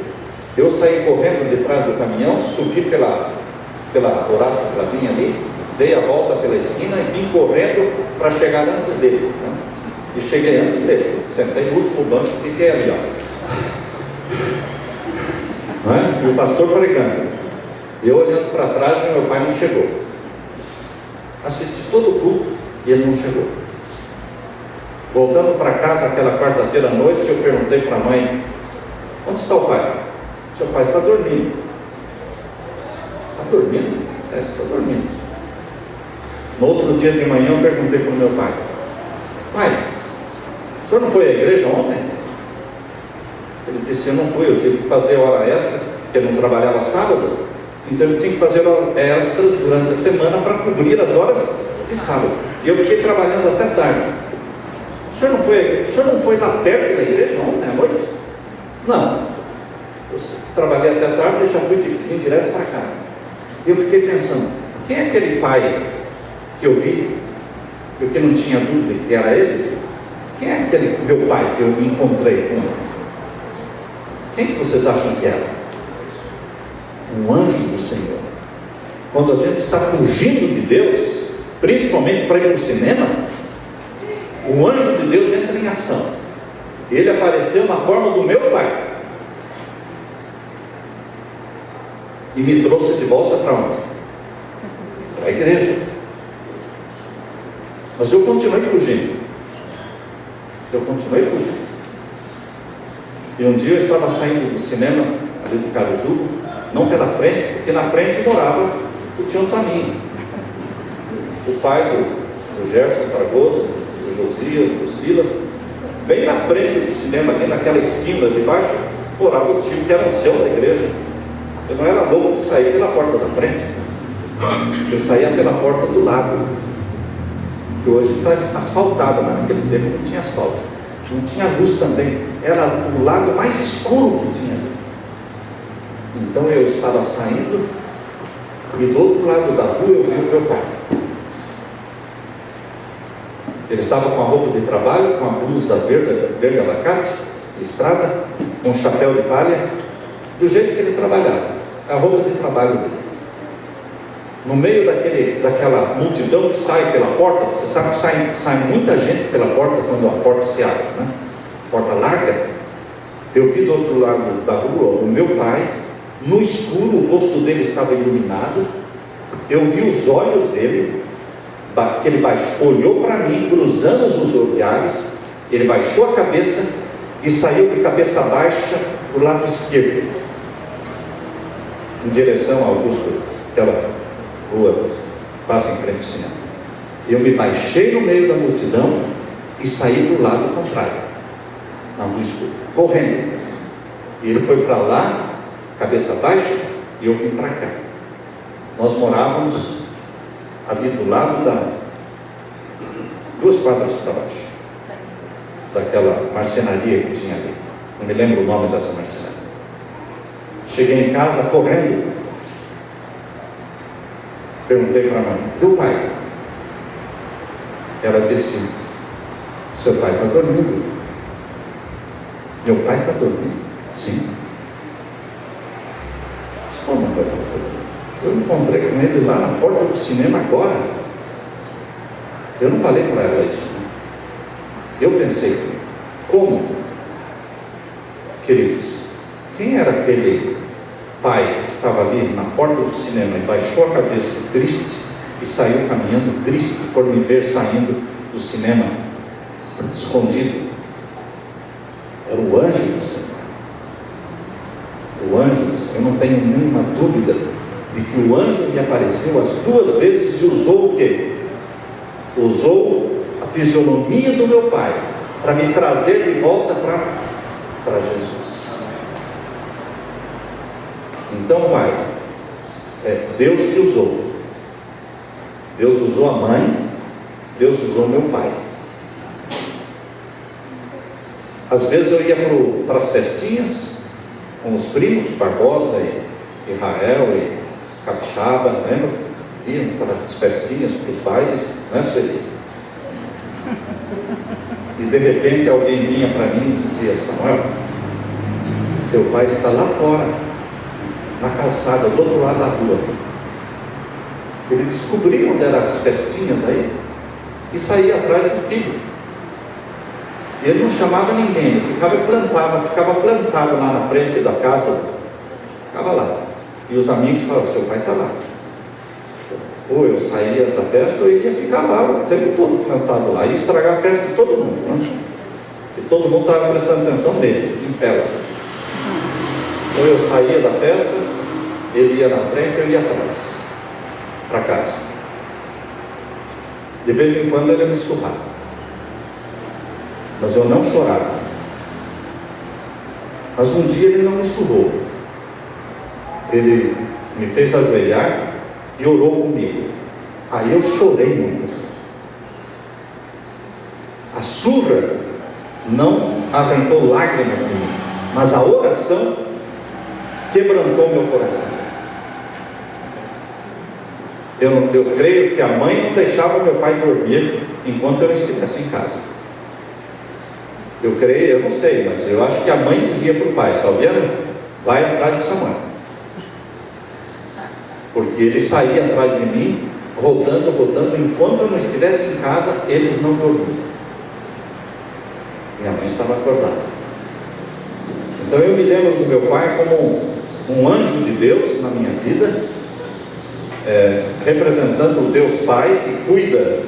Eu saí correndo de trás do caminhão, subi pela Horácio Flavinho ali, dei a volta pela esquina e vim correndo para chegar antes dele, né? E cheguei antes dele, sentei no último banco e fiquei ali, ó. E o pastor pregando, eu olhando para trás e meu pai não chegou. Assisti todo o culto e ele não chegou. Voltando para casa aquela quarta-feira à noite, eu perguntei para a mãe: onde está o pai? Seu pai está dormindo. Está dormindo? É, está dormindo. No outro dia de manhã eu perguntei para o meu pai: pai, o senhor não foi à igreja ontem? Ele disse: eu não fui, eu tive que fazer hora extra, porque ele não trabalhava sábado, então ele tinha que fazer hora extras durante a semana para cobrir as horas de sábado. E eu fiquei trabalhando até tarde. O senhor não foi lá perto da igreja ontem à noite? Não. Eu trabalhei até tarde e já vim direto para casa. E eu fiquei pensando: quem é aquele pai que eu vi, porque não tinha dúvida que era ele? Quem é aquele meu pai que eu encontrei com ele? Quem que vocês acham que era? Um anjo do Senhor. Quando a gente está fugindo de Deus, principalmente para ir para o cinema, o anjo de Deus entra em ação. Ele apareceu na forma do meu pai e me trouxe de volta para onde? Para a igreja. Mas eu continuei fugindo. E um dia eu estava saindo do cinema ali do Carlos Hugo, não pela frente, porque na frente morava o tio Antoninho, o pai do Gerson Fragoso, do Josias, do Sila. Bem na frente do cinema, ali naquela esquina de baixo, morava o tio que era o céu da igreja. Eu não era louco de sair pela porta da frente, eu saía pela porta do lado, que hoje está asfaltada, mas naquele tempo não tinha asfalto, não tinha luz também, era o lado mais escuro que tinha ali. Então eu estava saindo e do outro lado da rua eu vi o meu pai. Ele estava com a roupa de trabalho, com a blusa verde abacate, listrada, com um chapéu de palha, do jeito que ele trabalhava, a roupa de trabalho dele. No meio daquela multidão que sai pela porta, você sabe que sai muita gente pela porta quando a porta se abre, né? Porta larga. Eu vi do outro lado da rua o meu pai, no escuro, o rosto dele estava iluminado, eu vi os olhos dele, que ele olhou para mim, cruzamos os olhares, ele baixou a cabeça e saiu de cabeça baixa do lado esquerdo, em direção ao Augusto, aquela rua passa em frente ao cinema. Eu me baixei no meio da multidão e saí do lado contrário, na luz escura, correndo. E ele foi para lá, cabeça baixa, e eu vim para cá. Nós morávamos ali do lado 2 quadras para baixo, daquela marcenaria que tinha ali. Não me lembro o nome dessa marcenaria. Cheguei em casa correndo. Perguntei para a mãe: do pai? Ela disse: seu pai está dormindo. Meu pai está dormindo? Sim. como, pastor? Eu encontrei com eles lá na porta do cinema agora. Eu não falei para ela isso. Eu pensei, como? Queridos, quem era aquele pai que estava ali na porta do cinema e baixou a cabeça triste e saiu caminhando triste por me ver saindo do cinema escondido? Era o anjo do Senhor. O anjo do Senhor. Eu não tenho nenhuma dúvida de que o anjo me apareceu as 2 vezes e usou o quê? Usou a fisionomia do meu pai para me trazer de volta para Jesus. Então, pai, Deus te usou. Deus usou a mãe, Deus usou meu pai. Às vezes eu ia para as festinhas com os primos, Barbosa e Israel e Capixaba, lembra? Iam para as festinhas, para os bailes, não é, Sueli? E de repente alguém vinha para mim e dizia: Samuel, seu pai está lá fora, na calçada, do outro lado da rua. Ele descobriu onde eram as festinhas aí e saía atrás do filho. E ele não chamava ninguém, ele ficava plantado lá na frente da casa, ficava lá. E os amigos falavam: seu pai está lá. Ou eu saía da festa, ou ele ia ficar lá o tempo todo plantado lá, ia estragar a festa de todo mundo, né? Porque todo mundo estava prestando atenção nele, em pé lá. Ou eu saía da festa, ele ia na frente, eu ia atrás, para casa. De vez em quando ele me surrava, mas eu não chorava. Mas um dia ele não me surrou. Ele me fez ajoelhar e orou comigo. Aí eu chorei muito. A surra não arrancou lágrimas de mim, mas a oração quebrantou meu coração. Eu creio que a mãe não deixava meu pai dormir enquanto eu estivesse em casa. Eu creio, eu não sei, mas eu acho que a mãe dizia para o pai: Salviano, vai atrás de Samuel. Porque ele saía atrás de mim, rodando, enquanto eu não estivesse em casa, eles não dormiam. Minha mãe estava acordada. Então eu me lembro do meu pai como um anjo de Deus na minha vida, representando o Deus Pai, que cuida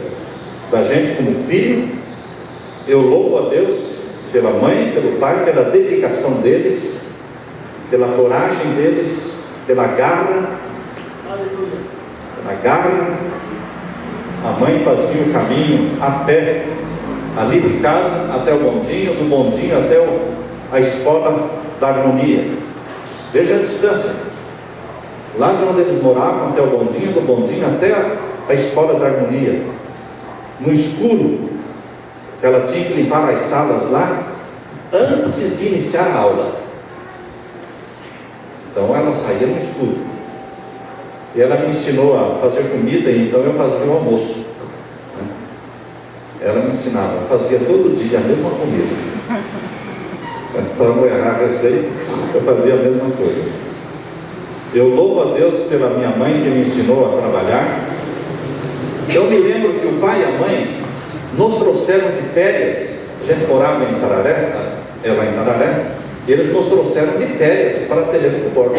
da gente como filho. Eu louvo a Deus pela mãe, pelo pai, pela dedicação deles, pela coragem deles, pela garra. A mãe fazia o caminho a pé, ali de casa até o bondinho, do bondinho até a escola da harmonia. Veja a distância, lá de onde eles moravam até o bondinho, do bondinho até a escola da harmonia, no escuro, que ela tinha que limpar as salas lá antes de iniciar a aula. Então ela saía no escuro. E ela me ensinou a fazer comida, e então eu fazia o almoço. Ela me ensinava, eu fazia todo dia a mesma comida. Para não errar a receita, eu fazia a mesma coisa. Eu louvo a Deus pela minha mãe que me ensinou a trabalhar. Eu me lembro que o pai e a mãe nos trouxeram de férias. A gente morava em Tararé, ela em Tararé, e eles nos trouxeram de férias para Telemaco do Borba.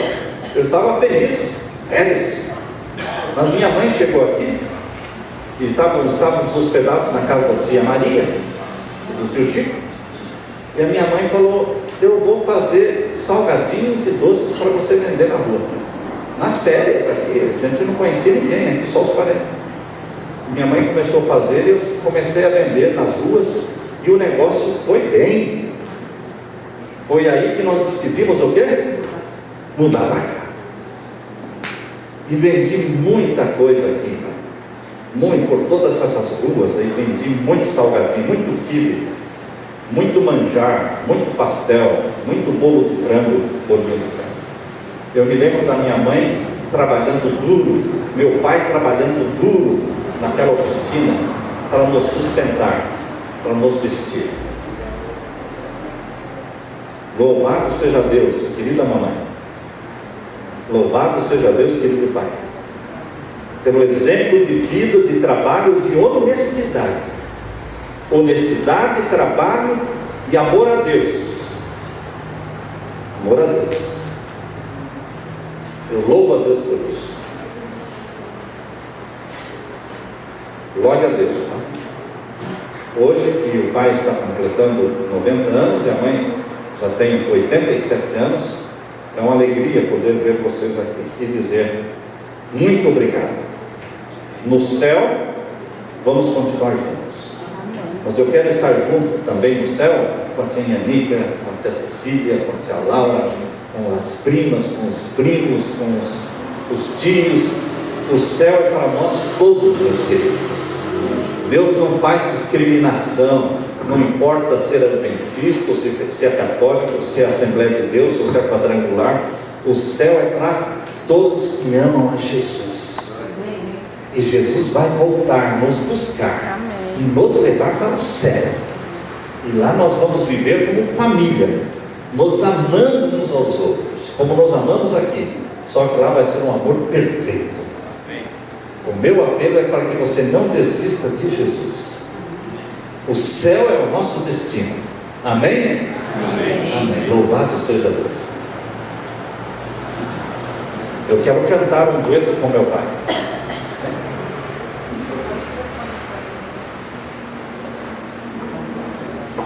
Eu estava feliz. Férias. Mas minha mãe chegou aqui e estávamos hospedados na casa da tia Maria e do tio Chico, e a minha mãe falou: eu vou fazer salgadinhos e doces para você vender na rua, nas férias aqui. A gente não conhecia ninguém aqui, só os parentes. Minha mãe começou a fazer e eu comecei a vender nas ruas, e o negócio foi bem. Foi aí que nós decidimos o quê? Mudar para cá. E vendi muita coisa aqui, né? Muito, por todas essas ruas aí, vendi muito salgadinho, muito quibe, muito manjar, muito pastel, muito bolo de frango, bolinho de frango. Eu me lembro da minha mãe trabalhando duro, meu pai trabalhando duro naquela oficina para nos sustentar, para nos vestir. Louvado seja Deus, querida mamãe. Louvado seja Deus, querido Pai, pelo exemplo de vida, de trabalho, de honestidade. Honestidade, trabalho e amor a Deus. Amor a Deus. Eu louvo a Deus por isso. Glória a Deus. Tá? Hoje que o pai está completando 90 anos e a mãe já tem 87 anos, é uma alegria poder ver vocês aqui e dizer muito obrigado. No céu, vamos continuar juntos. Mas eu quero estar junto também no céu com a tia Nica, com a tia Cecília, com a tia Laura, com as primas, com os primos, com os tios. O céu é para nós todos, meus queridos. Deus não faz discriminação, não importa ser adventista, ou se é católico, ou se é Assembleia de Deus, ou se é quadrangular. O céu é para todos que amam a Jesus. E Jesus vai voltar, nos buscar e nos levar para o céu. E lá nós vamos viver como família, nos amando uns aos outros, como nós amamos aqui. Só que lá vai ser um amor perfeito. O meu apelo é para que você não desista de Jesus. O céu é o nosso destino. Amém? Amém. Amém. Louvado seja Deus. Eu quero cantar um dueto com meu pai.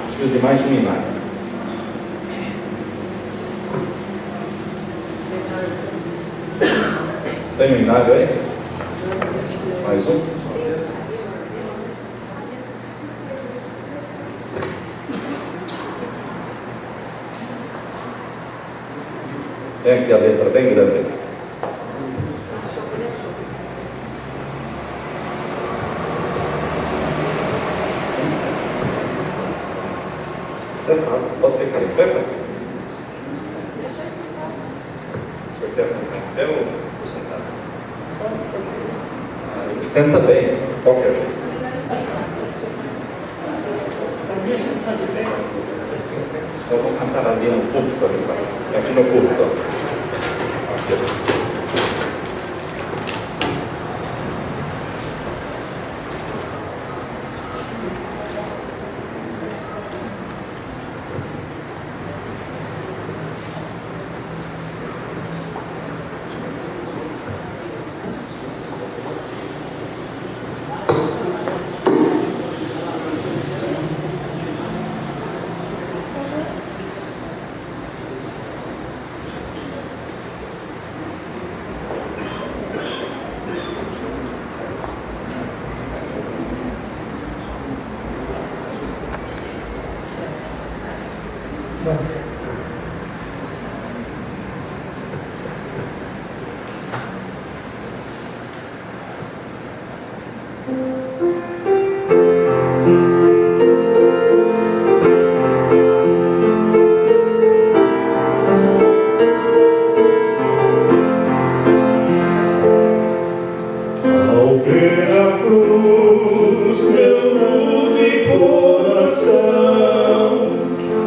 Preciso de mais um hinário. Tem um hinário aí? Mais um? Tem aqui a letra bem grande. Sentado, pode ficar em pé, pai? Você quer ficar em pé ou sentado? Canta bem, qualquer jeito. Eu vou cantar ali no púlpito, aqui no púlpito. Aqui.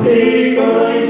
Fica em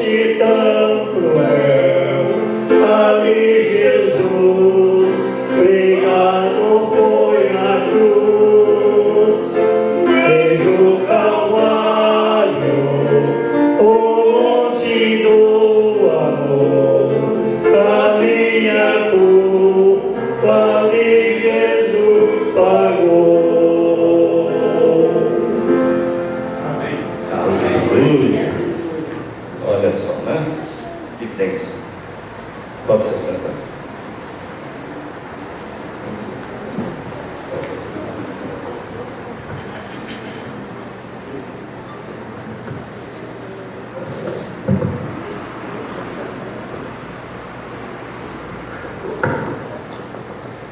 morte tão cruel, ali Jesus pregado foi na cruz. Vejo o Calvário, o monte do amor, a minha culpa ali Jesus pagou. Aleluia. Olha só, né? Que tenso. Pode se sentar.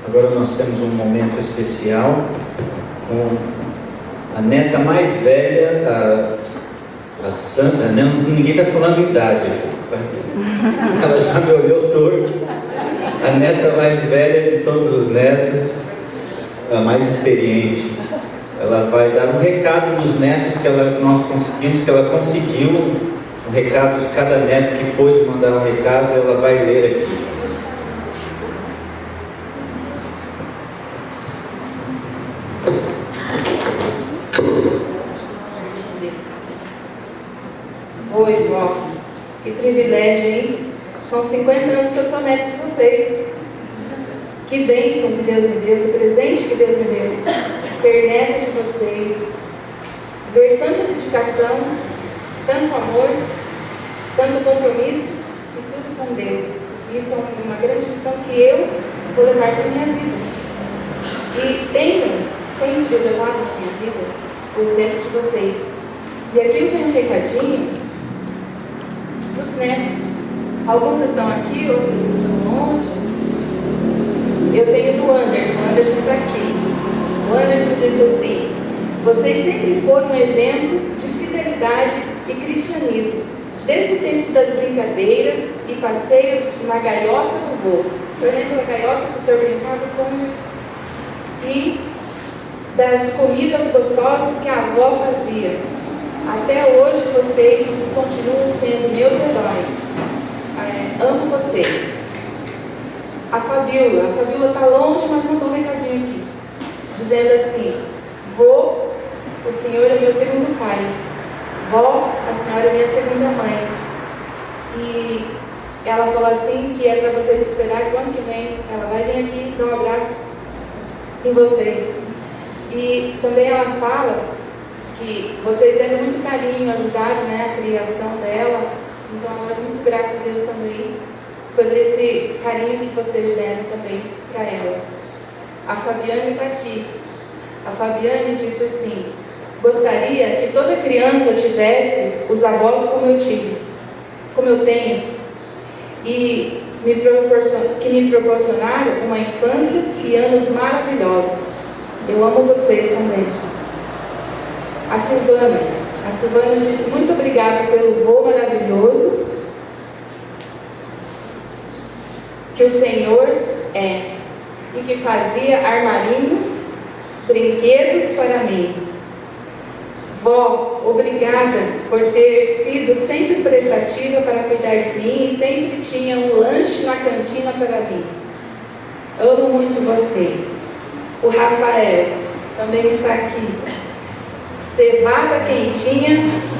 Agora nós temos um momento especial com a neta mais velha, a Sandra. Não, ninguém está falando idade aqui. Ela já me olhou torto. A neta mais velha de todos os netos, a mais experiente. Ela vai dar um recado dos netos que nós conseguimos, que ela conseguiu, um recado de cada neto que pôde mandar um recado, ela vai ler aqui. Oi, vó. Que privilégio, hein? São 50 anos que eu sou neta de vocês. Que bênção que Deus me deu, que presente que Deus me deu. Ser neta de vocês. Ver tanta dedicação, tanto amor, tanto compromisso e tudo com Deus. Isso é uma grande lição que eu vou levar para a minha vida. E tenho sempre levado para a minha vida o exemplo de vocês. E aqui eu tenho um recadinho dos netos. Alguns estão aqui, outros estão longe. Eu tenho do Anderson. O Anderson está aqui. O Anderson disse assim: vocês sempre foram um exemplo de fidelidade e cristianismo, desde o tempo das brincadeiras e passeios na gaiota do vô. O senhor lembra da gaiota que o senhor brincava com o Anderson? E das comidas gostosas que a avó fazia. Até hoje vocês continuam sendo meus heróis. Amo vocês. A Fabíola está longe, mas mandou um recadinho aqui, dizendo assim: vô, o senhor é meu segundo pai. Vó, a senhora é minha segunda mãe. E ela falou assim que é para vocês esperar que o ano que vem ela vai vir aqui dar um abraço em vocês. E também ela fala que vocês deram muito carinho, ajudaram, né, a criação dela. Então ela é muito grata a Deus também por esse carinho que vocês deram também para ela. A Fabiane está aqui. A Fabiane disse assim: gostaria que toda criança tivesse os avós como eu tive, como eu tenho, e que me proporcionaram uma infância e anos maravilhosos. Eu amo vocês também. A Silvana disse: muito obrigada pelo vô maravilhoso que o Senhor é, e que fazia armarinhos, brinquedos para mim. Vó, obrigada por ter sido sempre prestativa para cuidar de mim e sempre tinha um lanche na cantina para mim. Amo muito vocês. O Rafael também está aqui. Cevada quentinha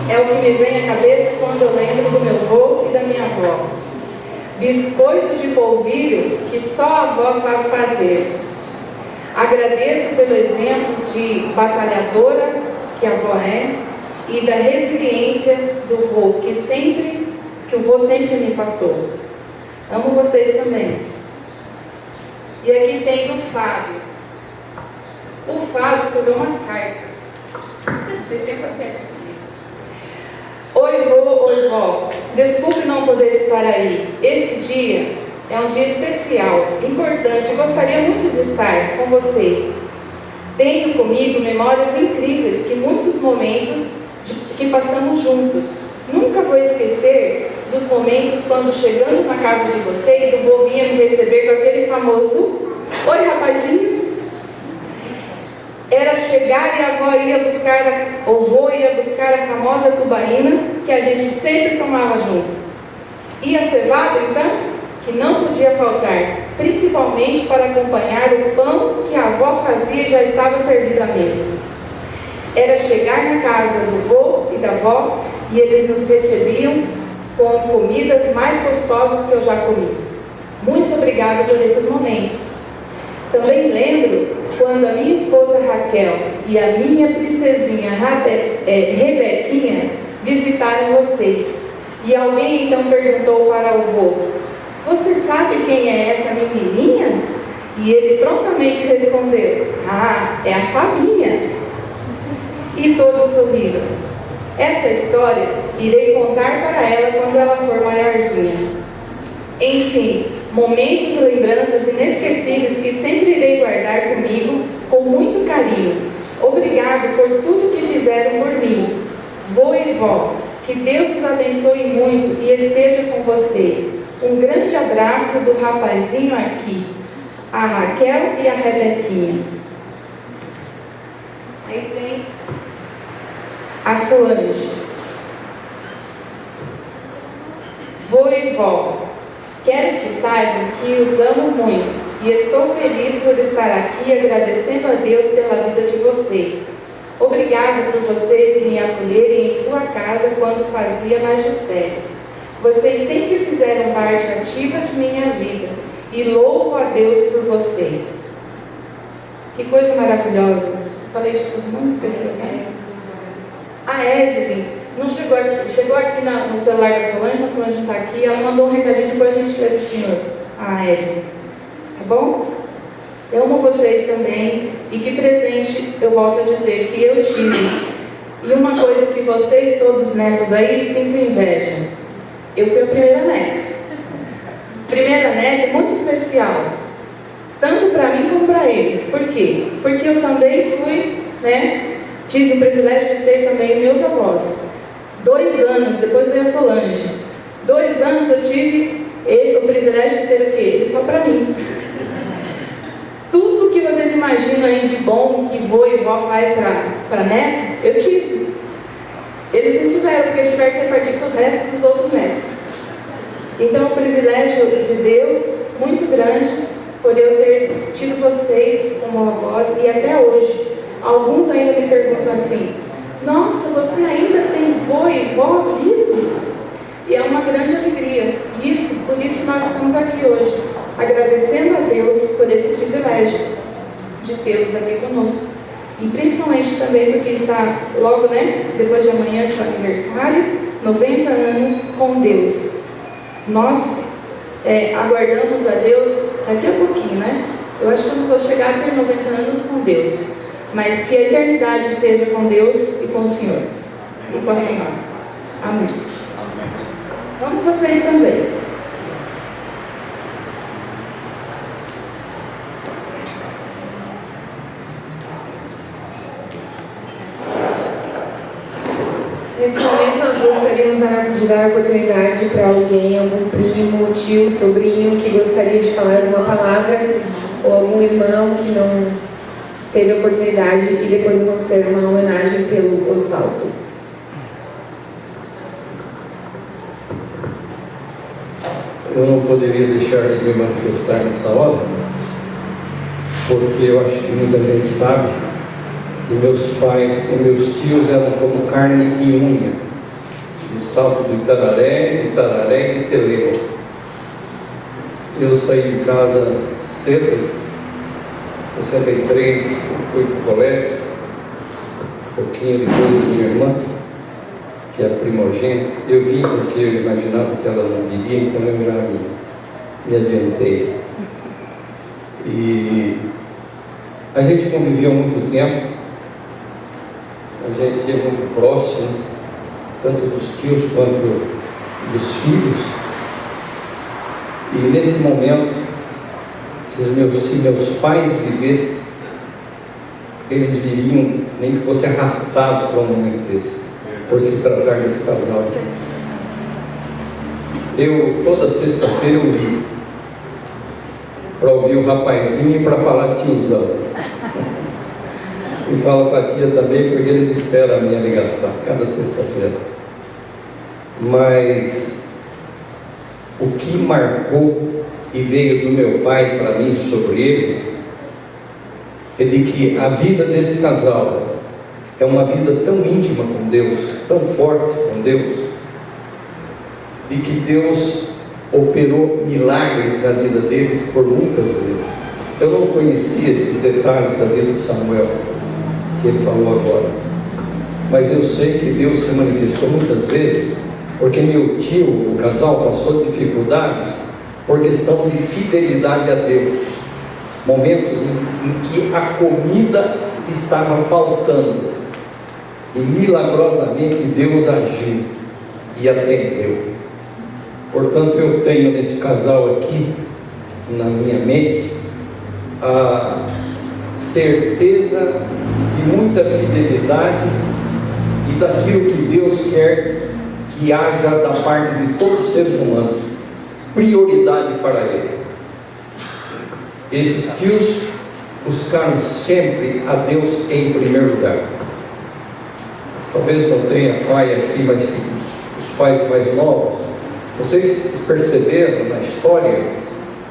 é o que me vem à cabeça quando eu lembro do meu avô e da minha avó. Biscoito de polvilho que só a avó sabe fazer. Agradeço pelo exemplo de batalhadora que a avó é e da resiliência do vô que o vô sempre me passou. Amo vocês também. E aqui tem o Fábio. O Fábio escreveu uma carta. Vocês têm paciência comigo. Oi vô, oi vó. Desculpe não poder estar aí. Este dia é um dia especial, importante. Eu gostaria muito de estar com vocês. Tenho comigo memórias incríveis que muitos momentos que passamos juntos. Nunca vou esquecer dos momentos quando, chegando na casa de vocês, o vô vinha me receber com aquele famoso: oi rapazinho. Era chegar e a avó ia buscar, o vô ia buscar a famosa tubaína que a gente sempre tomava junto. E a cevada, então, que não podia faltar, principalmente para acompanhar o pão que a avó fazia e já estava servido à mesa. Era chegar na casa do vô e da avó e eles nos recebiam com comidas mais gostosas que eu já comi. Muito obrigada por esses momentos. Também lembro quando a minha esposa Raquel e a minha princesinha Rebequinha visitaram vocês. E alguém então perguntou para o vô: você sabe quem é essa menininha? E ele prontamente respondeu: ah, é a Fabinha. E todos sorriram. Essa história irei contar para ela quando ela for maiorzinha. Enfim, momentos e lembranças inesquecíveis que sempre irei guardar comigo com muito carinho. Obrigado por tudo que fizeram por mim. Vô e vó, que Deus os abençoe muito e esteja com vocês. Um grande abraço do rapazinho aqui, a Raquel e a Rebequinha. Aí tem a Solange. Vô e vó, quero que saibam que os amo muito e estou feliz por estar aqui agradecendo a Deus pela vida de vocês. Obrigado por vocês me acolherem em sua casa quando fazia magistério. Vocês sempre fizeram parte ativa de minha vida e louvo a Deus por vocês. Que coisa maravilhosa. Falei de tudo, não me esqueci, né? A Evelyn não chegou aqui no celular da Solange, mas a Solange está aqui, ela mandou um recadinho, depois a gente lê do senhor, a Evelyn. Tá bom? Eu amo vocês também, e que presente, eu volto a dizer, que eu tive. E uma coisa que vocês todos netos aí sinto inveja. Eu fui a primeira neta. Primeira neta muito especial, tanto para mim como para eles. Por quê? Porque eu também fui, tive o privilégio de ter também meus avós. 2 anos, depois veio a Solange. 2 anos eu tive o privilégio de ter o quê? Ele só para mim. Tudo que vocês imaginam aí de bom que vô e vó faz para neto, eu tive. Eles não tiveram, porque eles tiveram que repartir com o resto dos outros netos. Então, é um privilégio de Deus muito grande por eu ter tido vocês como avós, e até hoje, alguns ainda me perguntam assim: nossa, você ainda tem vô e vó vivos? E é uma grande alegria. Por isso nós estamos aqui hoje, agradecendo a Deus por esse privilégio de tê-los aqui conosco. E principalmente também porque está logo, depois de amanhã, seu aniversário, 90 anos com Deus. Nós aguardamos a Deus daqui a pouquinho, Eu acho que eu não vou chegar a ter 90 anos com Deus, mas que a eternidade seja com Deus e com o Senhor e com a Senhora. Amém. Vamos vocês também. Nesse momento nós gostaríamos de dar a oportunidade para alguém, algum primo, tio, sobrinho que gostaria de falar alguma palavra, ou algum irmão que não teve a oportunidade, e depois nós vamos ter uma homenagem pelo Osvaldo. Eu não poderia deixar de me manifestar nessa hora, porque eu acho que muita gente sabe que meus pais e meus tios eram como carne e unha, de Salto do Itararé e de Telema. Eu saí de casa cedo, em 63, fui para o colégio, um pouquinho depois da minha irmã, que é a primogênita. Eu vim porque eu imaginava que ela não viria, então eu já me adiantei. E a gente conviveu há muito tempo, a gente é muito próximo, tanto dos tios quanto dos filhos. E nesse momento, se meus pais vivessem, eles viriam, nem que fossem arrastados para um momento desse, por se tratar desse casal. Eu, toda sexta-feira, eu ligo para ouvir o rapazinho e para falar tiozão. E falo com a tia também, porque eles esperam a minha ligação, cada sexta-feira. Mas o que marcou e veio do meu pai para mim sobre eles, é de que a vida desse casal é uma vida tão íntima com Deus, tão forte com Deus, de que Deus operou milagres na vida deles por muitas vezes. Eu não conhecia esses detalhes da vida de Samuel, que ele falou agora, mas eu sei que Deus se manifestou muitas vezes, porque meu tio, o casal, passou dificuldades por questão de fidelidade a Deus, momentos em que a comida estava faltando, e milagrosamente Deus agiu e atendeu. Portanto, eu tenho nesse casal aqui, na minha mente, a certeza de muita fidelidade e daquilo que Deus quer que haja da parte de todos os seres humanos, prioridade para Ele. Esses tios buscaram sempre a Deus em primeiro lugar. Talvez não tenha pai aqui, mas os pais mais novos, vocês perceberam na história,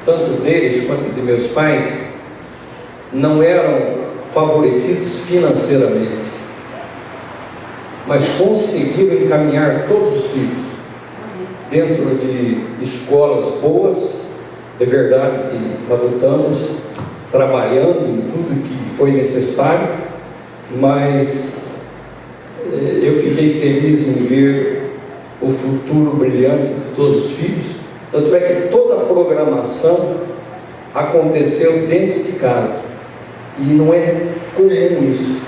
tanto deles quanto de meus pais, não eram favorecidos financeiramente, mas conseguiram encaminhar todos os filhos dentro de escolas boas. É verdade que lutamos, trabalhando em tudo que foi necessário, mas eu fiquei feliz em ver o futuro brilhante de todos os filhos. Tanto é que toda a programação aconteceu dentro de casa, e não é comum isso.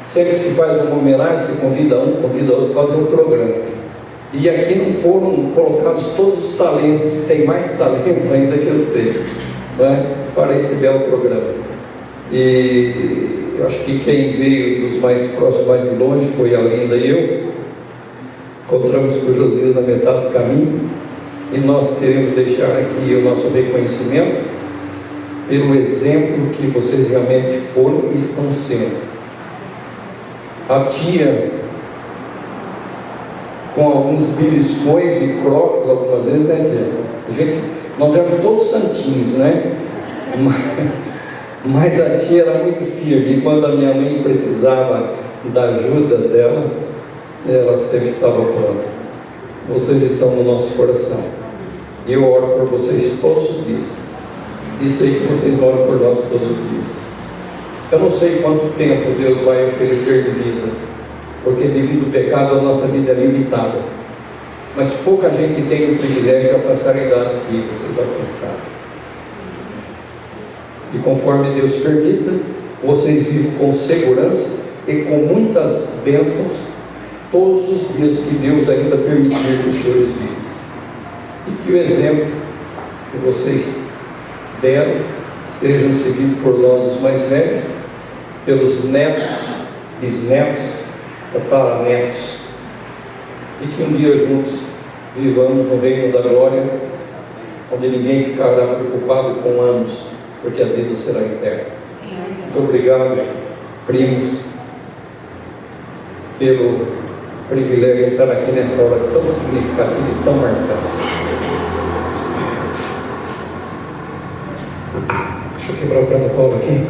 Sempre que se faz uma homenagem, se convida outro a fazer um programa. E aqui não foram colocados todos os talentos, tem mais talento ainda que eu sei, não é? Para esse belo programa. E eu acho que quem veio dos mais próximos, mais de longe, foi a Linda e eu. Encontramos com o Josias na metade do caminho, e nós queremos deixar aqui o nosso reconhecimento pelo exemplo que vocês realmente foram e estão sendo. A tia, com alguns beliscões e croques algumas vezes, né, tia? Nós éramos todos santinhos, né? Mas a tia era muito firme, e quando a minha mãe precisava da ajuda dela, ela sempre estava pronta. Vocês estão no nosso coração, e eu oro por vocês todos os dias, e sei que vocês oram por nós todos os dias. Eu não sei quanto tempo Deus vai oferecer de vida, porque devido ao pecado a nossa vida é limitada, mas pouca gente tem o privilégio de alcançar a idade que vocês alcançaram. E conforme Deus permita, vocês vivem com segurança e com muitas bênçãos todos os dias que Deus ainda permitir que os senhores vivam. E que o exemplo que vocês deram sejam seguidos por nós, os mais velhos, pelos netos, bisnetos, tataranetos, e que um dia juntos vivamos no reino da glória, onde ninguém ficará preocupado com anos, porque a vida será eterna. Muito obrigado, primos, pelo privilégio de estar aqui nesta hora tão significativa e tão marcada. Deixa eu quebrar o protocolo aqui.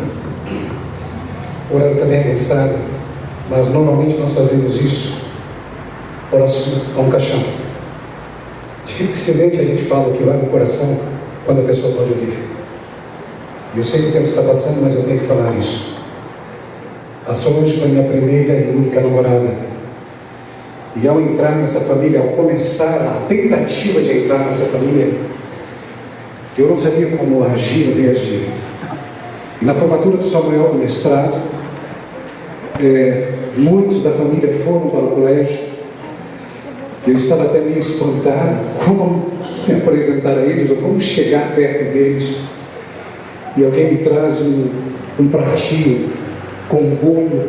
O horário também é avançado, mas normalmente nós fazemos isso próximo a um caixão. Dificilmente a gente fala o que vai no coração quando a pessoa pode ouvir. Eu sei que o tempo está passando, mas eu tenho que falar isso. A Solange foi minha primeira e única namorada. E ao entrar nessa família, ao começar a tentativa de entrar nessa família, eu não sabia como agir ou reagir. E na formatura do Samuel, no mestrado, muitos da família foram para o colégio. Eu estava até meio espantado como me apresentar a eles, ou como chegar perto deles. E alguém me traz um pratinho com bolo,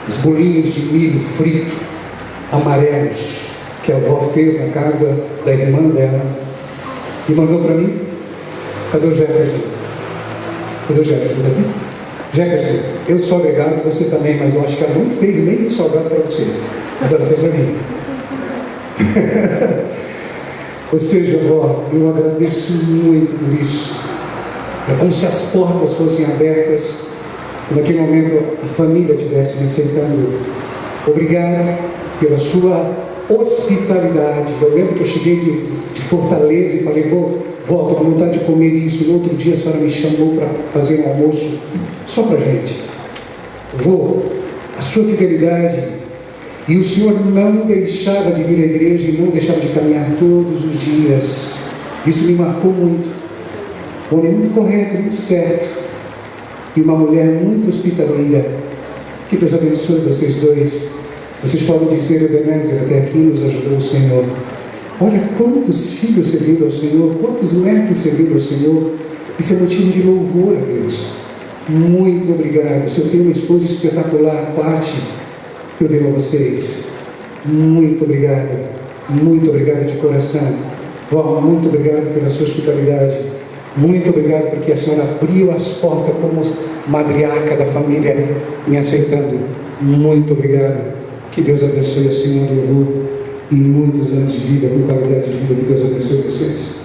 os bolinhos de milho frito, amarelos, que a avó fez na casa da irmã dela, e mandou para mim. Cadê o Jefferson? Cadê o Jefferson? Está aqui? Jefferson, eu sou legado, você também, mas eu acho que ela não fez nem um salgado para você, mas ela fez para mim. Ou seja, vó, eu agradeço muito por isso. É como se as portas fossem abertas e naquele momento a família estivesse me aceitando. Obrigado pela sua hospitalidade. Eu lembro que eu cheguei de Fortaleza e falei, vó, estou com vontade de comer isso. No outro dia a senhora me chamou para fazer um almoço só para a gente. Vô, a sua fidelidade, e o Senhor não deixava de vir à igreja e não deixava de caminhar todos os dias. Isso me marcou muito. Um homem muito correto, muito certo, e uma mulher muito hospitaleira. Que Deus abençoe vocês dois. Vocês podem dizer, Ebenezer, até aqui nos ajudou o Senhor. Olha quantos filhos servindo ao Senhor, quantos netos servindo ao Senhor. Isso é motivo de louvor a Deus. Muito obrigado. Se eu tenho uma esposa espetacular, parte que eu devo a vocês. Muito obrigado de coração. Vó, muito obrigado pela sua hospitalidade. Muito obrigado porque a senhora abriu as portas como matriarca da família, me aceitando. Muito obrigado. Que Deus abençoe a senhora e o vô e muitos anos de vida, com qualidade de vida. Que Deus abençoe vocês.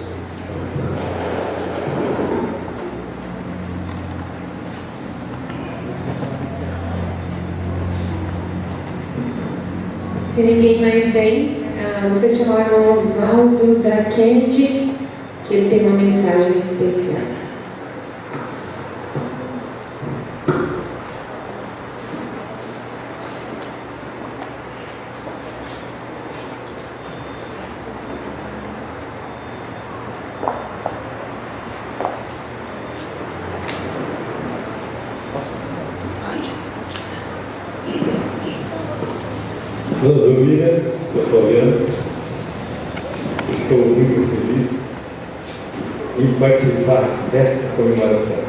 Se ninguém mais vem, você chamar o irmão Osvaldo da Kendi, que ele tem uma mensagem especial. Dona Zulmira, sou Fabiano, estou muito feliz em participar desta comemoração.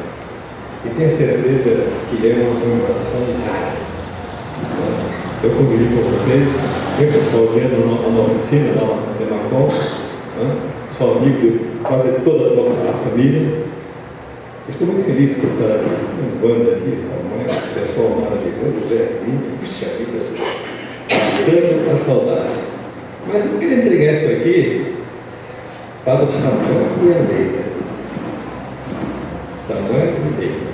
E tenho certeza que é uma comemoração rara. Eu convivi com vocês, eu que estou vendo na oficina, lá na Demacom, sou amigo de quase toda a família. Estou muito feliz por estar aqui, um bando aqui, esse pessoal maravilhoso, Zezinho, puxa vida. Tanto a saudade. Mas eu queria entregar isso aqui para o Samuel e a Leila. Samuel e a Leila.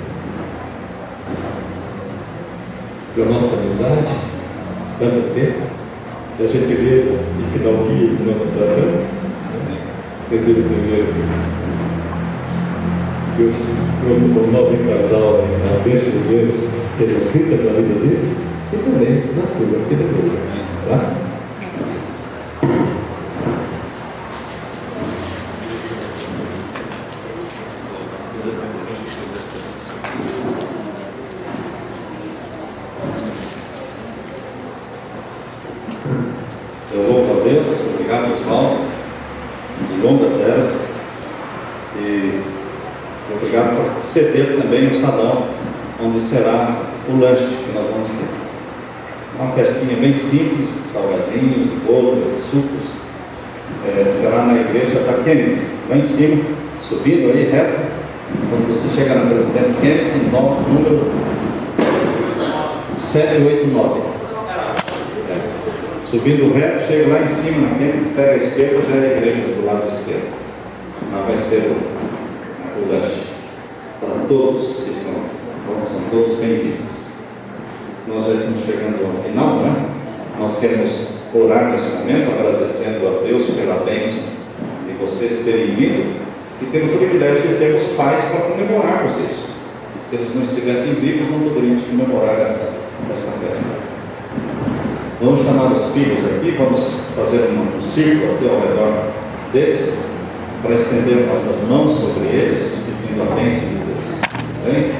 Pela nossa amizade, tanto tempo, da gentileza e fidalguia que nós tratamos, desejo primeiro que o nobre casal, a bênção de Deus, sejam ricas na vida deles e também na tua vida deles. Tá? Eu louvo a Deus, obrigado Osvaldo, de longas eras, e obrigado por ceder também o salão, onde será o lanche que nós vamos ter. Uma festinha bem simples, salgadinhos, bolo, sucos. Será na igreja da Kennedy, lá em cima, subindo aí reto. Quando você chegar na Presidente Kennedy, número 789. Subindo reto, chega lá em cima na Kennedy, pega a esquerda, já é a igreja do lado esquerdo. Lá vai ser o lanche para todos que são todos bem-vindos. Nós já estamos chegando ao final, né? Nós queremos orar nesse momento, agradecendo a Deus pela bênção de vocês terem vindo e temos o privilégio de termos pais para comemorarmos isso. Se eles não estivessem vivos, não poderíamos comemorar essa festa. Vamos chamar os filhos aqui, vamos fazer um círculo aqui ao redor deles, para estender nossas mãos sobre eles, pedindo a bênção de Deus. Bem?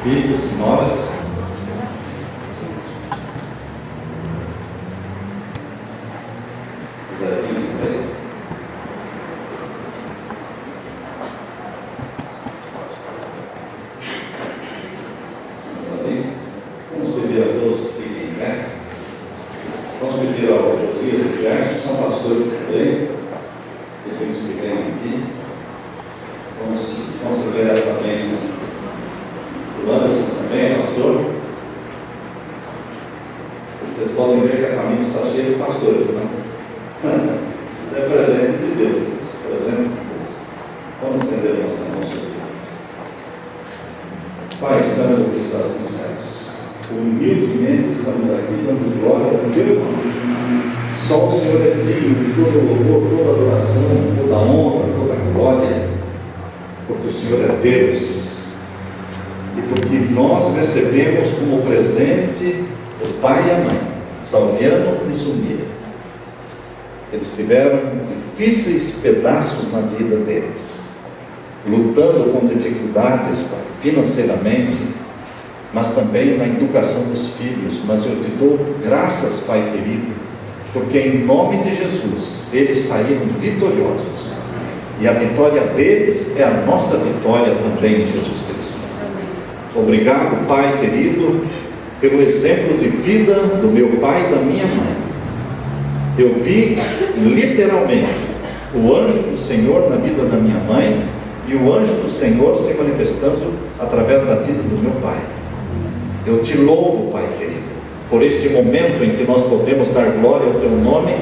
Filhos, noras. Vamos pedir a todos que fiquem em pé. Vamos pedir ao Josias e Gerson, são pastores também, eles que vêm aqui. Vamos ver essa bênção. O Anderson também, pastor. Vocês podem ver que a família está cheia de pastores, não? É presente de Deus. Pai Santo que estás nos céus, humildemente estamos aqui dando glória ao teu nome. Só o Senhor é digno de todo louvor, toda adoração, toda honra, toda glória, porque o Senhor é Deus e porque nós recebemos como presente o pai e a mãe, Salviano e Sumira. Eles tiveram difíceis pedaços na vida deles, lutando com dificuldades financeiramente, mas também na educação dos filhos. Mas eu te dou graças, Pai querido, porque em nome de Jesus eles saíram vitoriosos, e a vitória deles é a nossa vitória também em Jesus Cristo. Obrigado, Pai querido, pelo exemplo de vida do meu pai e da minha mãe. Eu vi literalmente o anjo do Senhor na vida da minha mãe e o anjo do Senhor se manifestando através da vida do meu pai. Eu te louvo, Pai querido, por este momento em que nós podemos dar glória ao teu nome,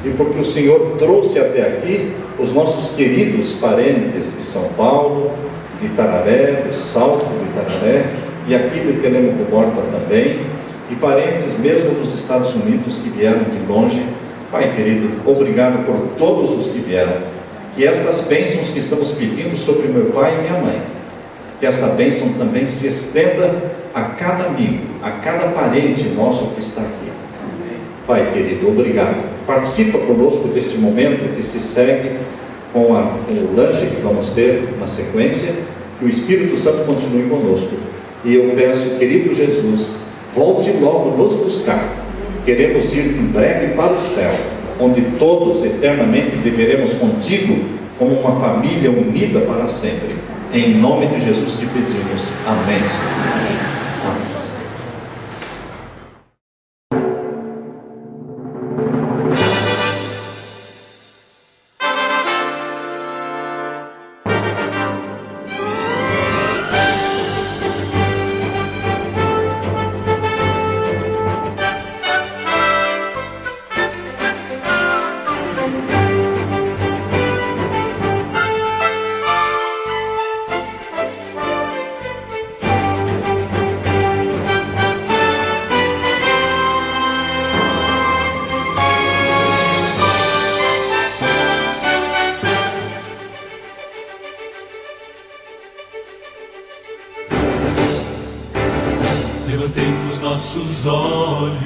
e porque o Senhor trouxe até aqui os nossos queridos parentes de São Paulo, de Itararé, do Salto do Itararé, e aqui de Telêmaco Borba também, e parentes mesmo dos Estados Unidos que vieram de longe. Pai querido, obrigado por todos os que vieram. Que estas bênçãos que estamos pedindo sobre meu pai e minha mãe, que esta bênção também se estenda a cada amigo, a cada parente nosso que está aqui. Pai querido, obrigado. Participa conosco deste momento que se segue com o lanche que vamos ter na sequência. Que o Espírito Santo continue conosco. E eu peço, querido Jesus, volte logo nos buscar. Queremos ir em breve para o céu, onde todos eternamente viveremos contigo como uma família unida para sempre. Em nome de Jesus te pedimos. Amém. Amém. Levantemos nossos olhos,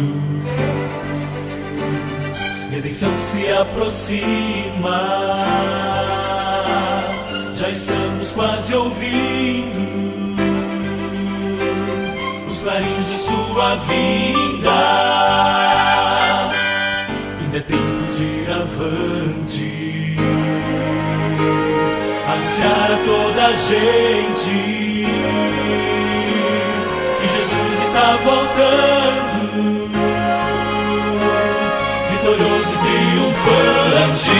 redenção se aproxima, já estamos quase ouvindo os clarins de sua vinda. Ainda é tempo de ir avante, anunciar a toda a gente está voltando, vitorioso e triunfante.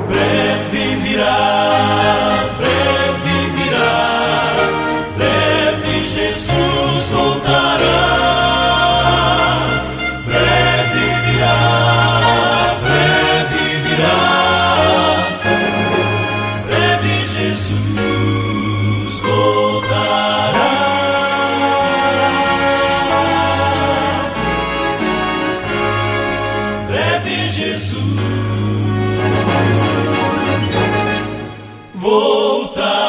Breve virá, breve Jesus voltará. Breve virá, breve Jesus voltará. Jesus voltará.